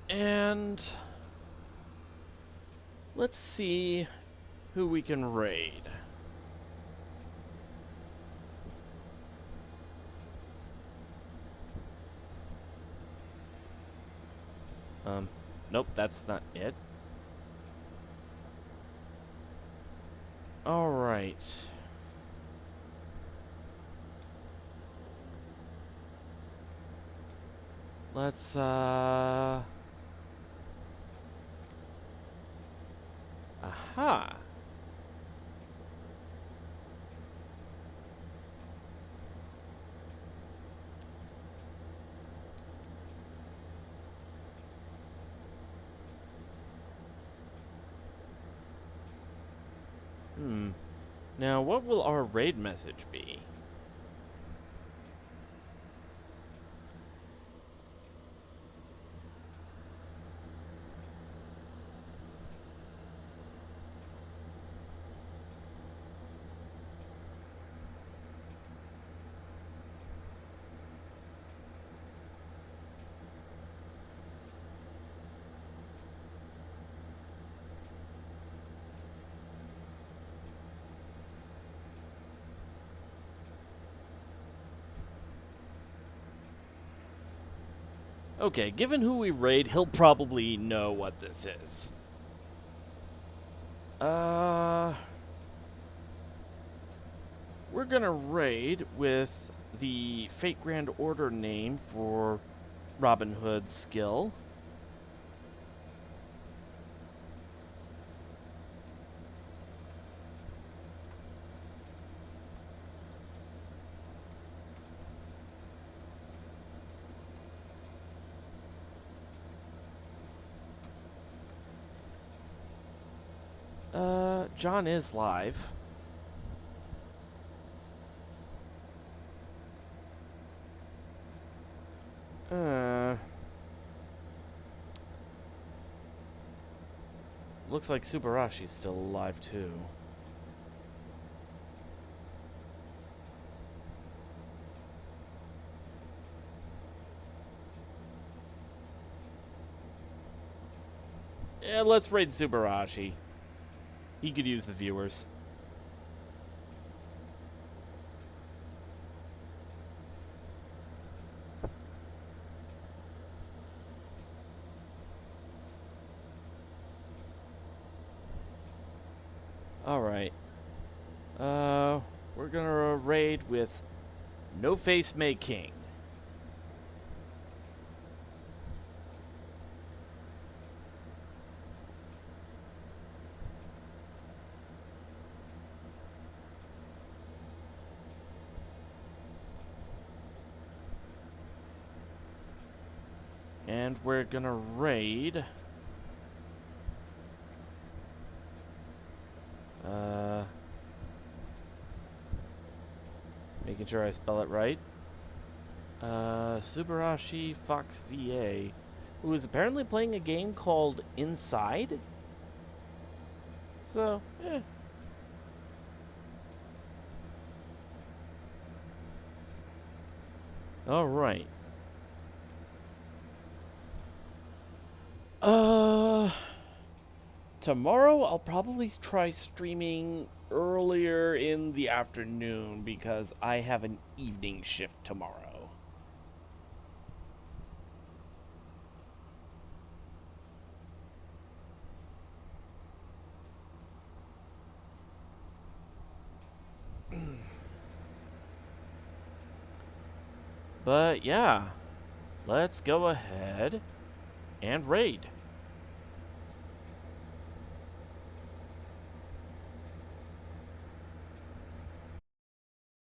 S3: And let's see who we can raid. Nope, that's not it. Alright. Let's, Aha! Now, what will our raid message be? Okay, given who we raid, he'll probably know what this is. We're gonna raid with the Fate Grand Order name for Robin Hood's skill. John is live. Looks like Subarashi's still alive too. Yeah, let's raid Subarashi. He could use the viewers. Alright. We're gonna raid with No Face May King. And we're gonna raid making sure I spell it right. Subarashi Fox VA, who is apparently playing a game called Inside. So, yeah. Alright. Tomorrow I'll probably try streaming earlier in the afternoon because I have an evening shift tomorrow. But yeah, let's go ahead and raid.